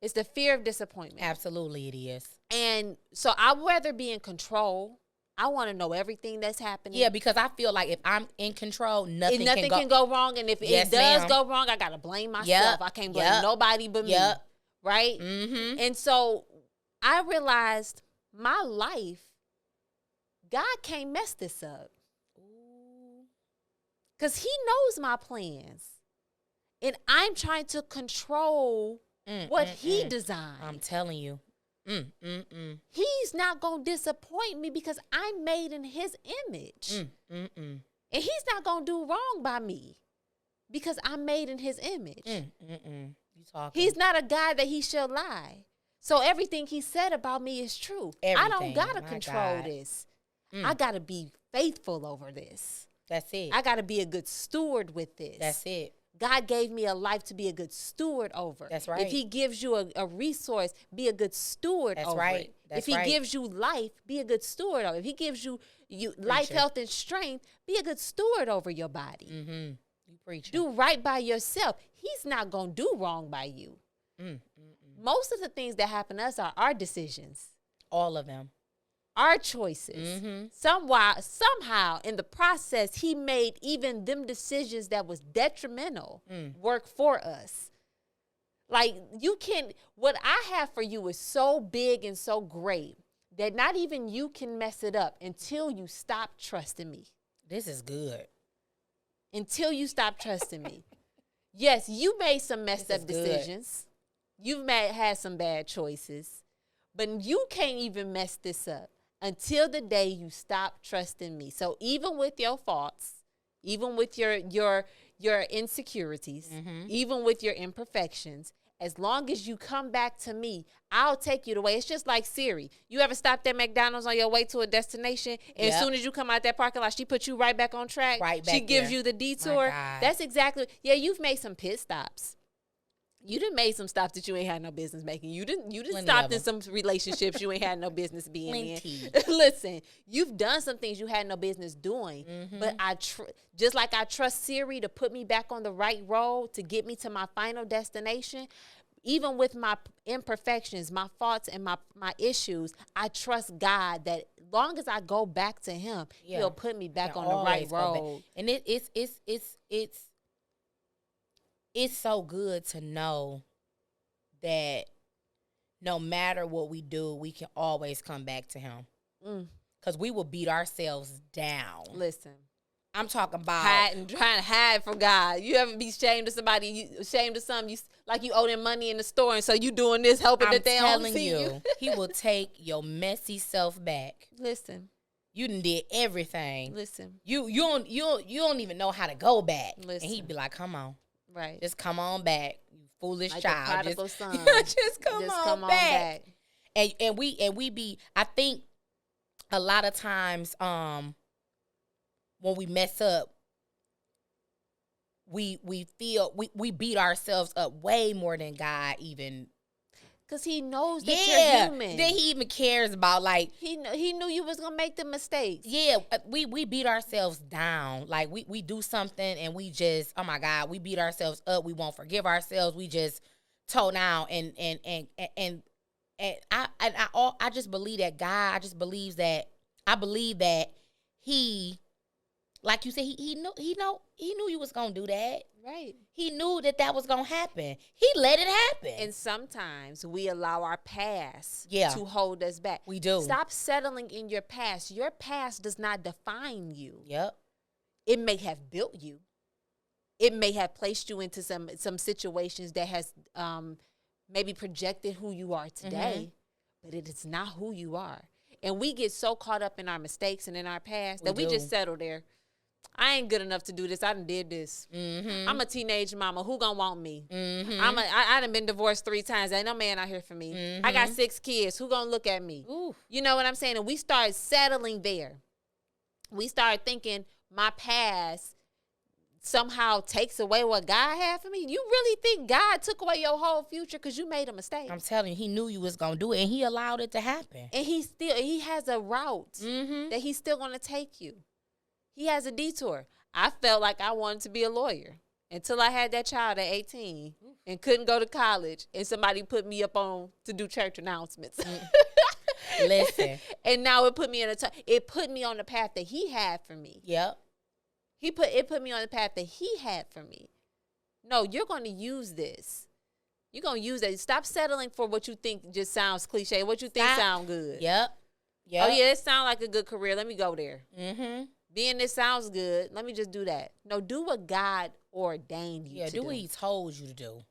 It's the fear of disappointment. Absolutely, it is. And so I'd rather be in control. I want to know everything that's happening. Yeah, because I feel like if I'm in control, nothing can go wrong. And if it does go wrong, I got to blame myself. I can't blame nobody but me. Right? Mm-hmm. And so I realized my life, God can't mess this up. Because he knows my plans. And I'm trying to control what he designed. I'm telling you. He's not going to disappoint me because I'm made in his image. And he's not going to do wrong by me because I'm made in his image. You talking. He's not a God that he shall lie. So everything he said about me is true. Everything. I don't got to control this. I got to be faithful over this. That's it. I got to be a good steward with this. That's it. God gave me a life to be a good steward over. That's right. If he gives you a resource, be a good steward over it. That's if he gives you life, be a good steward over it. If he gives you life, health, and strength, be a good steward over your body. You preach. Do right by yourself. He's not going to do wrong by you. Most of the things that happen to us are our decisions. All of them. Our choices. Somehow, in the process, he made even them decisions that was detrimental work for us. Like, what I have for you is so big and so great that not even you can mess it up until you stop trusting me. This is good. Until you stop trusting me. Yes, you made some messed up decisions. You've had some bad choices. But you can't even mess this up until the day you stop trusting me. So even with your faults, even with your insecurities, even with your imperfections, as long as you come back to me, I'll take you the way. It's just like Siri. You ever stopped at McDonald's on your way to a destination, and as soon as you come out that parking lot, she puts you right back on track? Right back She gives there. you the detour. That's exactly, you've made some pit stops. You done made some stops that you ain't had no business making. You done stopped in some relationships you ain't had no business being in. Listen, you've done some things you had no business doing. But just like I trust Siri to put me back on the right road to get me to my final destination, even with my imperfections, my faults, and my issues, I trust God that long as I go back to him, he'll put me back on the right road. And it's so good to know that no matter what we do, we can always come back to him. Because we will beat ourselves down. Listen. I'm talking about trying to hide from God. You ever be ashamed of somebody, ashamed of something, like you owe them money in the store, and so you doing this, hoping that they don't see you. He will take your messy self back. Listen. You done did everything. Listen. You don't even know how to go back. Listen. And he'd be like, come on. Right. Just come on back, you foolish like child. Just come on back. And we be, I think a lot of times when we mess up, we feel we beat ourselves up way more than God even. Because he knows that you're human. That he even cares about, like. He knew you was going to make the mistakes. Yeah, we beat ourselves down. Like, we do something and we just, oh, my God, we beat ourselves up. We won't forgive ourselves. We just toe down. And I just believe that God, I believe that he, like you said, he knew you was going to do that. Right. He knew that was going to happen. He let it happen. And sometimes we allow our past to hold us back. We do. Stop settling in your past. Your past does not define you. Yep. It may have built you. It may have placed you into some situations that has maybe projected who you are today, but it is not who you are. And we get so caught up in our mistakes and in our past that we just settle there. I ain't good enough to do this. I done did this. I'm a teenage mama. Who gonna want me? I done been divorced 3 times. Ain't no man out here for me. I got 6 kids. Who gonna look at me? Ooh. You know what I'm saying? And we start settling there. We start thinking my past somehow takes away what God had for me. You really think God took away your whole future because you made a mistake? I'm telling you, he knew you was gonna do it, and he allowed it to happen. And he has a route that he's still gonna take you. He has a detour. I felt like I wanted to be a lawyer until I had that child at 18 and couldn't go to college, and somebody put me up on to do church announcements. Listen. And now it put me it put me on the path that he had for me. Yep. It put me on the path that he had for me. No, you're going to use this. You're going to use that. Stop settling for what you think just sounds cliche, what you think sound good. Yep. Oh, yeah, it sounds like a good career. Let me go there. Being this sounds good, let me just do that. No, do what God ordained you to do. Yeah, do what he told you to do.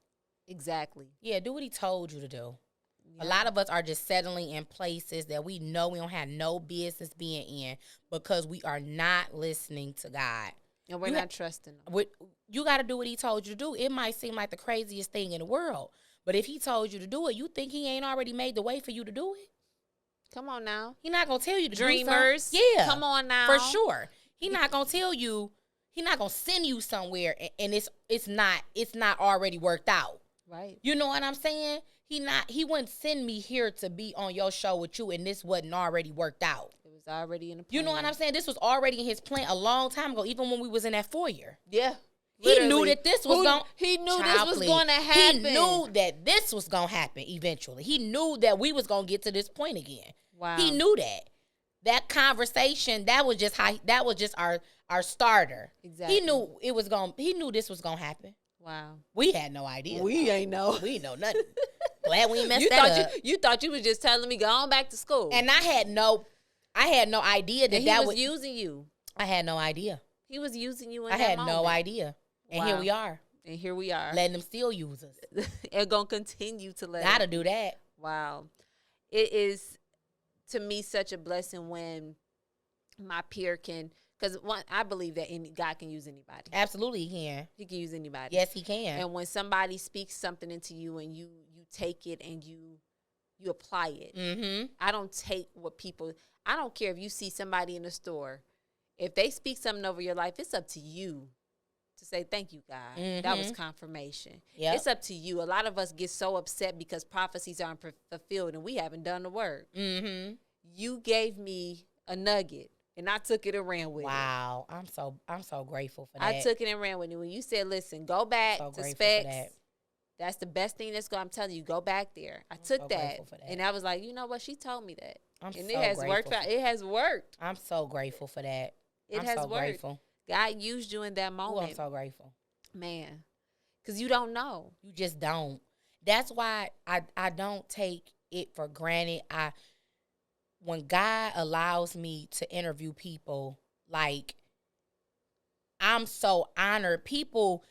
Exactly. Yeah, do what he told you to do. Yeah. A lot of us are just settling in places that we know we don't have no business being in because we are not listening to God. And we're not trusting him. You got to do what he told you to do. It might seem like the craziest thing in the world, but if he told you to do it, you think he ain't already made the way for you to do it? Come on now. He's not going to tell you to Dreamers. do something. Yeah. Come on now. For sure. He's not going to tell you. He's not going to send you somewhere and it's not already worked out. Right. You know what I'm saying? He wouldn't send me here to be on your show with you and this wasn't already worked out. It was already in the plan. You know what I'm saying? This was already in his plan a long time ago, even when we was in that foyer. Yeah. Literally. He knew that this was going He knew this was going to happen. He knew that this was going to happen eventually. He knew that we was going to get to this point again. Wow. He knew that. That conversation, that was just our starter. Exactly. He knew this was going to happen. Wow. We had no idea. We ain't know. We know nothing. Glad we messed that up. You thought you was just telling me go on back to school. And I had no idea that he was using you. I had no idea. He was using you in I that had moment. no idea. And Wow. here we are. And here we are. Letting them still use us. And gonna continue to let Gotta do that. Wow. It is to me such a blessing when my peer can Because I believe that God can use anybody. Absolutely, he can. He can use anybody. Yes, he can. And when somebody speaks something into you and you take it and you apply it. Mm-hmm. I don't take what people. I don't care if you see somebody in the store. If they speak something over your life, it's up to you to say, thank you, God. Mm-hmm. That was confirmation. Yep. It's up to you. A lot of us get so upset because prophecies aren't fulfilled and we haven't done the work. Mm-hmm. You gave me a nugget and I took it and ran with it. Wow. I'm so grateful for that. I took it and ran with it. When you said, listen, go back to specs. That's the best thing I'm telling you. Go back there. I took that. And I was like, you know what? She told me that. It has worked. It has worked. I'm so grateful for that. It has worked. Grateful. God used you in that moment. I'm so grateful. Man. Because you don't know. You just don't. That's why I don't take it for granted. When God allows me to interview people, like, I'm so honored. People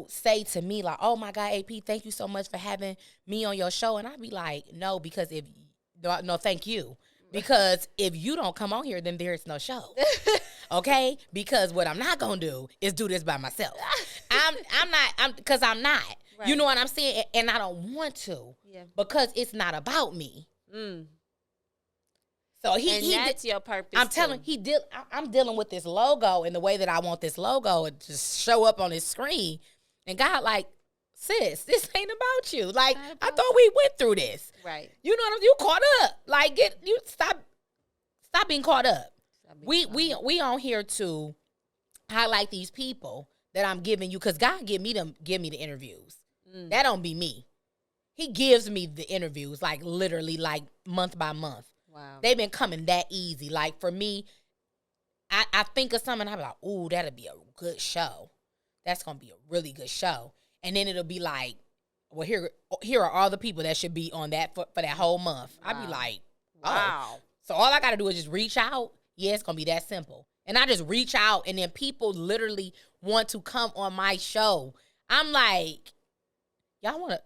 say to me, like, oh, my God, AP, thank you so much for having me on your show. And I be like, no, because no, thank you. Because if you don't come on here, then there's no show. Okay? Because what I'm not going to do is do this by myself. Because I'm not. Right. You know what I'm saying? And I don't want to. Yeah. Because it's not about me. Mm. So that's your purpose. I'm dealing with this logo in the way that I want this logo to show up on his screen. And God, like, sis, this ain't about you. Like, I thought we went through this. Right. You know what I'm saying? You caught up. Like, stop being caught up. We on here to highlight these people that I'm giving you, because God give me the interviews. Mm. That don't be me. He gives me the interviews, like, literally, like, month by month. Wow. They've been coming that easy. Like, for me, I think of something, I'm like, ooh, that'll be a good show. That's going to be a really good show. And then it'll be like, well, here are all the people that should be on that for that whole month. Wow. I'd be like, wow. So all I got to do is just reach out. Yeah, it's going to be that simple. And I just reach out, and then people literally want to come on my show. I'm like, y'all want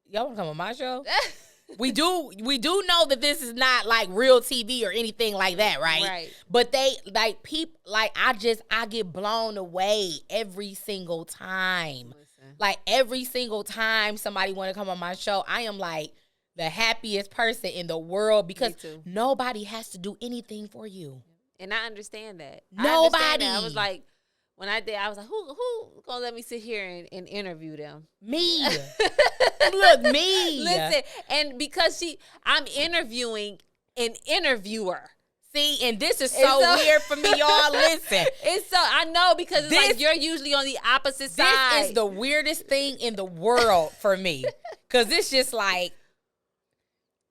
to come on my show? We do know that this is not like real TV or anything like that, right? Right. But they like people like I get blown away every single time. Listen. Like every single time somebody want to come on my show, I am like the happiest person in the world, because nobody has to do anything for you. And I understand that. Nobody. I was like, when I did, I was like, who gonna let me sit here and interview them? Me. Look, me. Listen, and because I'm interviewing an interviewer. See, and this is so weird for me, y'all. Listen. I know, because it's like you're usually on the opposite side. This is the weirdest thing in the world for me. Because it's just like,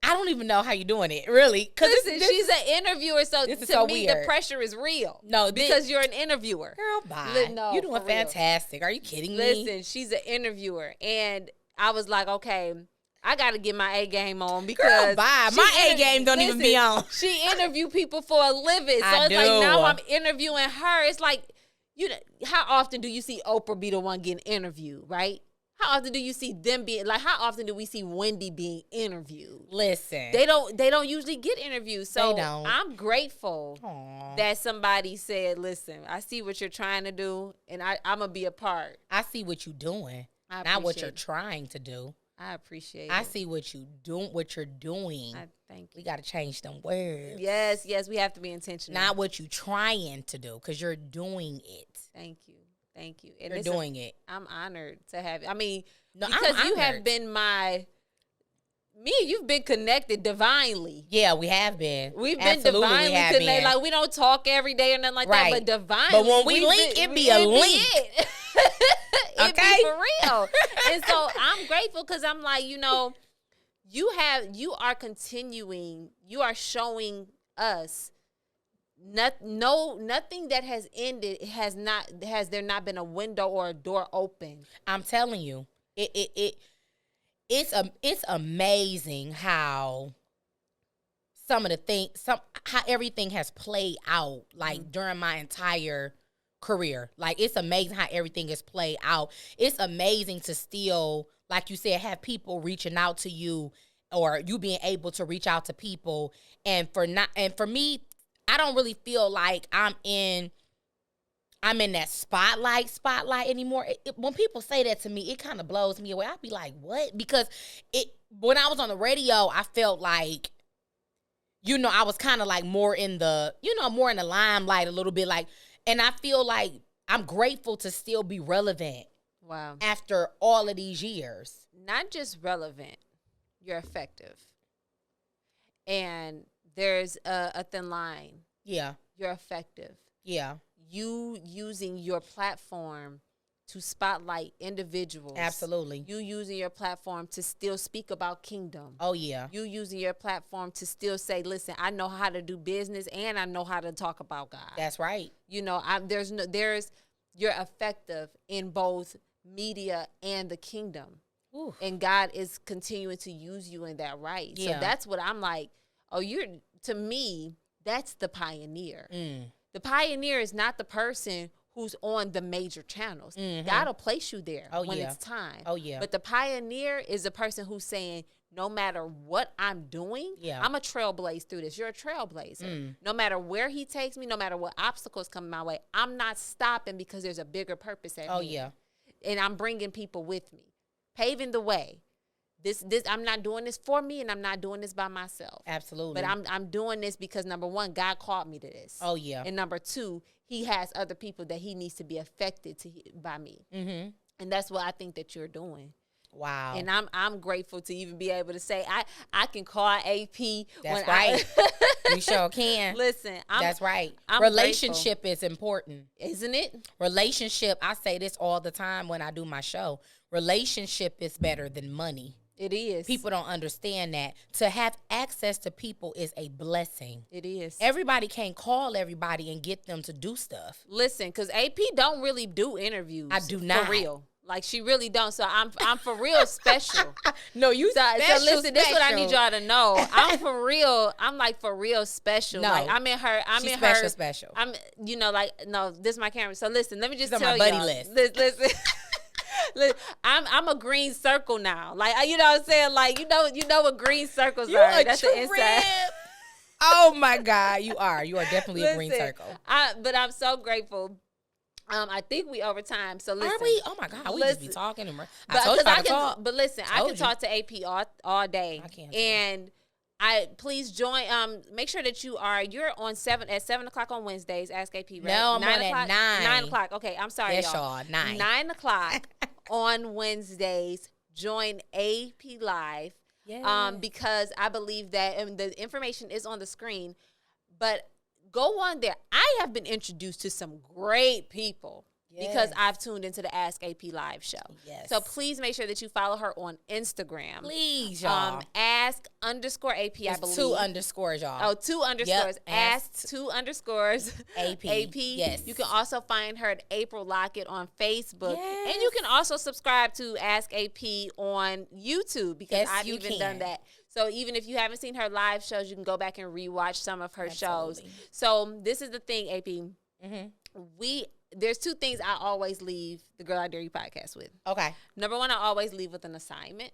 I don't even know how you're doing it, really. Listen, she's an interviewer, so to me, the pressure is real. No, because you're an interviewer. Girl, bye. No, you're doing fantastic. Are you kidding me? Listen, she's an interviewer, and I was like, okay, I got to get my A game on, because girl, bye. My A game don't even be on. She interview people for a living, so it's like now I'm interviewing her. It's like, how often do you see Oprah be the one getting interviewed, right? How often do you see them being, like, how often do we see Wendy being interviewed? Listen. They don't usually get interviewed. So they don't. I'm grateful that somebody said, listen, I see what you're trying to do, and I'm going to be a part. I see what you're doing, not what you're trying to do. I appreciate it. I see what you're doing. Thank you. We got to change them words. Yes, we have to be intentional. Not what you're trying to do, because you're doing it. Thank you. And you're doing it. I'm honored to have. I mean, because you have been you've been connected divinely. Yeah, we have been. We've been divinely connected. Like, we don't talk every day or nothing like that, but divinely. But when we link, it be a link. It be for real. And so I'm grateful, because I'm like, you are continuing. You are showing us. Nothing that has ended has there not been a window or a door open. I'm telling you, it's amazing how how everything has played out, like, during my entire career. Like, it's amazing how everything has played out. It's amazing to still, like you said, have people reaching out to you, or you being able to reach out to people, and for me, I don't really feel like I'm in I'm in that spotlight anymore. When people say that to me, it kind of blows me away. I'll be like, what? Because when I was on the radio, I felt like, I was kind of like more in the limelight a little bit. Like, and I feel like I'm grateful to still be relevant. Wow. After all of these years. Not just relevant, you're effective. And there's a thin line. Yeah. You're effective. Yeah. You using your platform to spotlight individuals. Absolutely. You using your platform to still speak about kingdom. Oh, yeah. You using your platform to still say, listen, I know how to do business and I know how to talk about God. That's right. You're effective in both media and the kingdom. Ooh. And God is continuing to use you in that right. Yeah. So that's what I'm like, to me, that's the pioneer. Mm. The pioneer is not the person who's on the major channels. Mm-hmm. God will place you there when it's time. Oh, yeah. But the pioneer is the person who's saying, no matter what I'm doing, I'm a trailblaze through this. You're a trailblazer. Mm. No matter where he takes me, no matter what obstacles come my way, I'm not stopping because there's a bigger purpose at hand. Oh, yeah. And I'm bringing people with me, paving the way. This I'm not doing this for me, and I'm not doing this by myself. Absolutely. But I'm doing this because, number one, God called me to this. Oh, yeah. And number two, he has other people that he needs to be affected by me. Mm-hmm. And that's what I think that you're doing. Wow. And I'm grateful to even be able to say I can call AP. That's right. You sure can. Listen, that's right. I'm Relationship is important. Isn't it? Relationship, I say this all the time when I do my show. Relationship is better than money. It is. People don't understand that. To have access to people is a blessing. It is. Everybody can't call everybody and get them to do stuff. Listen, because AP don't really do interviews. I do not. For real. Like, she really don't. So I'm for real special. No, you special. So listen, this is what I need y'all to know. I'm for real. I'm like for real special. No, like I'm in her. Special. I'm no. This is my camera. So listen, let me just She's tell on my buddy y'all. list. Listen. Look, I'm a green circle now. Like, you know what I'm saying? Like, you know what green circles are. That's the inside. Oh my God, you are definitely a green circle. But I'm so grateful. I think we over time. So listen. Are we? Oh my God, we just be talking. I told you I can talk. But listen, I can talk to AP all day. I can. And please join. Make sure that you're on 7 o'clock on Wednesdays. Ask AP. Right? No, I'm 9 on at 9. 9 o'clock. Okay, I'm sorry, yes, y'all. 9. 9 o'clock on Wednesdays. Join AP Live. Yes. Because I believe that the information is on the screen, but go on there. I have been introduced to some great people. Yes. Because I've tuned into the Ask AP Live show. Yes. So please make sure that you follow her on Instagram. Please, y'all. Ask_AP, I believe. 2 underscores, y'all. Oh, 2 underscores. Yep. Ask 2 underscores. AP. AP. Yes. You can also find her at April Lockett on Facebook. Yes. And you can also subscribe to Ask AP on YouTube because I've even done that. So even if you haven't seen her live shows, you can go back and rewatch some of her shows. So this is the thing, AP. Mm-hmm. There's 2 things I always leave the Girl I Dare You podcast with. Okay. Number 1, I always leave with an assignment.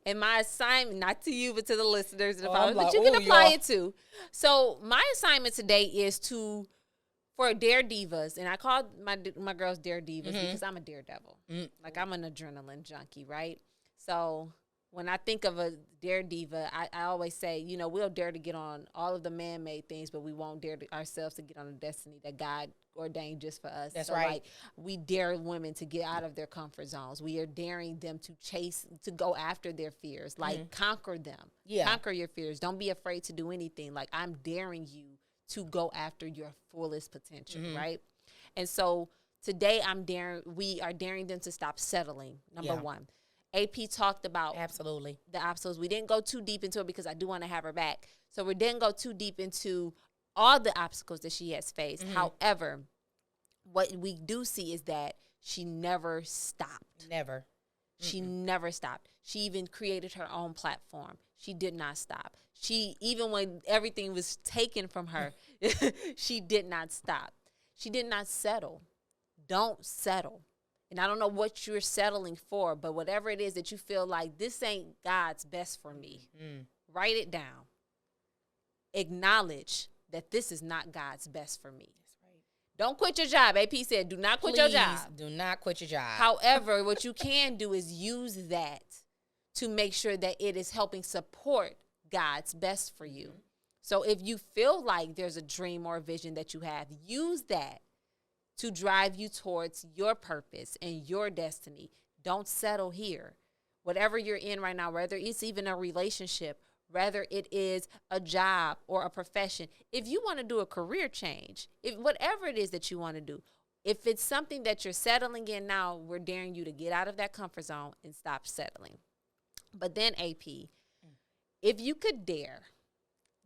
And my assignment, not to you, but to the listeners, but you can apply it too. So my assignment today is for Dare Divas, and I call my girls Dare Divas because I'm a daredevil. Like, I'm an adrenaline junkie, right? So when I think of a Dare Diva, I always say, we'll dare to get on all of the man-made things, but we won't dare ourselves to get on the destiny that God ordained just for us. That's right. Like, we dare women to get out of their comfort zones. We are daring them to go after their fears, like conquer them. Yeah. Conquer your fears. Don't be afraid to do anything. Like, I'm daring you to go after your fullest potential, right? And so today we are daring them to stop settling, number 1. AP talked about absolutely the obstacles. We didn't go too deep into it because I do want to have her back. So we didn't go too deep into all the obstacles that she has faced. However, what we do see is that she never stopped. Never. She never stopped. She even created her own platform. She did not stop. Even when everything was taken from her, she did not stop. She did not settle. Don't settle. And I don't know what you're settling for, but whatever it is that you feel like this ain't God's best for me, write it down. Acknowledge that this is not God's best for me. That's right. Don't quit your job. AP said, do not quit your job. Do not quit your job. However, what you can do is use that to make sure that it is helping support God's best for you. So if you feel like there's a dream or a vision that you have, use that to drive you towards your purpose and your destiny. Don't settle here. Whatever you're in right now, whether it's even a relationship, whether it is a job or a profession, if you want to do a career change, if whatever it is that you want to do, if it's something that you're settling in now, we're daring you to get out of that comfort zone and stop settling. But then, AP, if you could dare,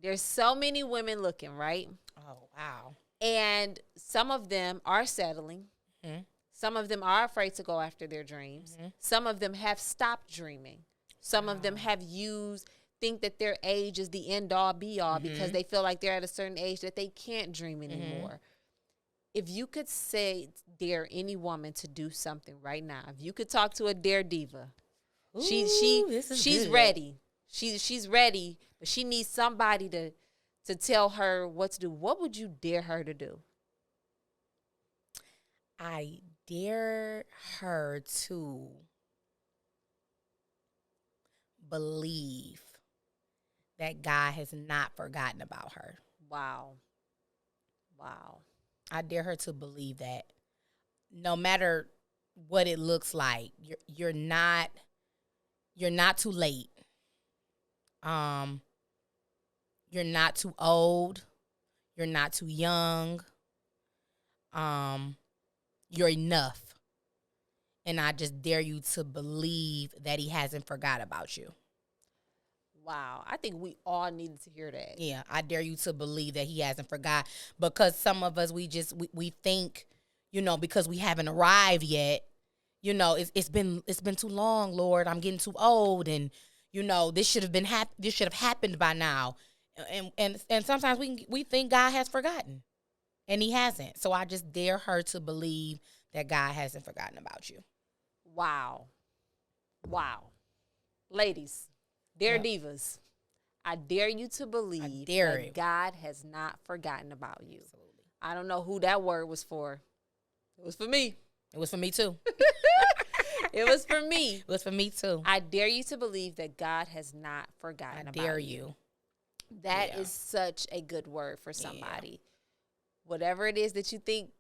there's so many women looking, right? Oh, wow. And some of them are settling. Mm-hmm. Some of them are afraid to go after their dreams. Mm-hmm. Some of them have stopped dreaming. Some of them have think that their age is the end all be all because they feel like they're at a certain age that they can't dream anymore. If you could dare any woman to do something right now, if you could talk to a dare diva, she's ready. She's ready, but she needs somebody to tell her what to do. What would you dare her to do? I dare her to believe that God has not forgotten about her. Wow. I dare her to believe that no matter what it looks like, you're not too late. You're not too old. You're not too young. You're enough. And I just dare you to believe that he hasn't forgot about you. Wow. I think we all needed to hear that. Yeah, I dare you to believe that he hasn't forgot, because some of us, we think, because we haven't arrived yet, it's been too long, Lord. I'm getting too old, and this should have happened by now. And sometimes we think God has forgotten, and he hasn't. So I just dare her to believe that God hasn't forgotten about you. Wow. Ladies, dare divas, I dare you to believe that God has not forgotten about you. Absolutely. I don't know who that word was for. It was for me. It was for me too. It was for me. It was for me too. I dare you to believe that God has not forgotten about you. I dare you. That is such a good word for somebody. Yeah. Whatever it is that you think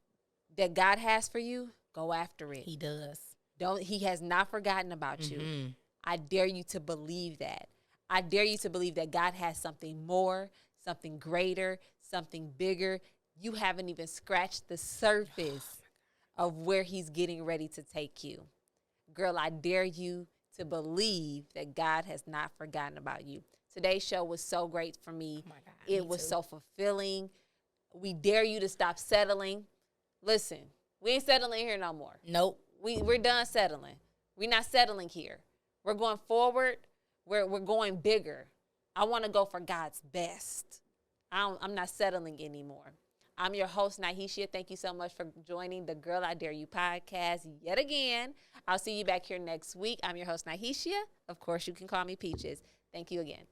that God has for you, go after it. He does. He has not forgotten about you. I dare you to believe that. I dare you to believe that God has something more, something greater, something bigger. You haven't even scratched the surface of where he's getting ready to take you. Girl, I dare you to believe that God has not forgotten about you. Today's show was so great for me. Oh my God, it was so fulfilling. We dare you to stop settling. Listen, we ain't settling here no more. Nope. We're done settling. We're not settling here. We're going forward. We're going bigger. I want to go for God's best. I'm not settling anymore. I'm your host, Nyheshia. Thank you so much for joining the Girl I Dare You podcast yet again. I'll see you back here next week. I'm your host, Nyheshia. Of course, you can call me Peaches. Thank you again.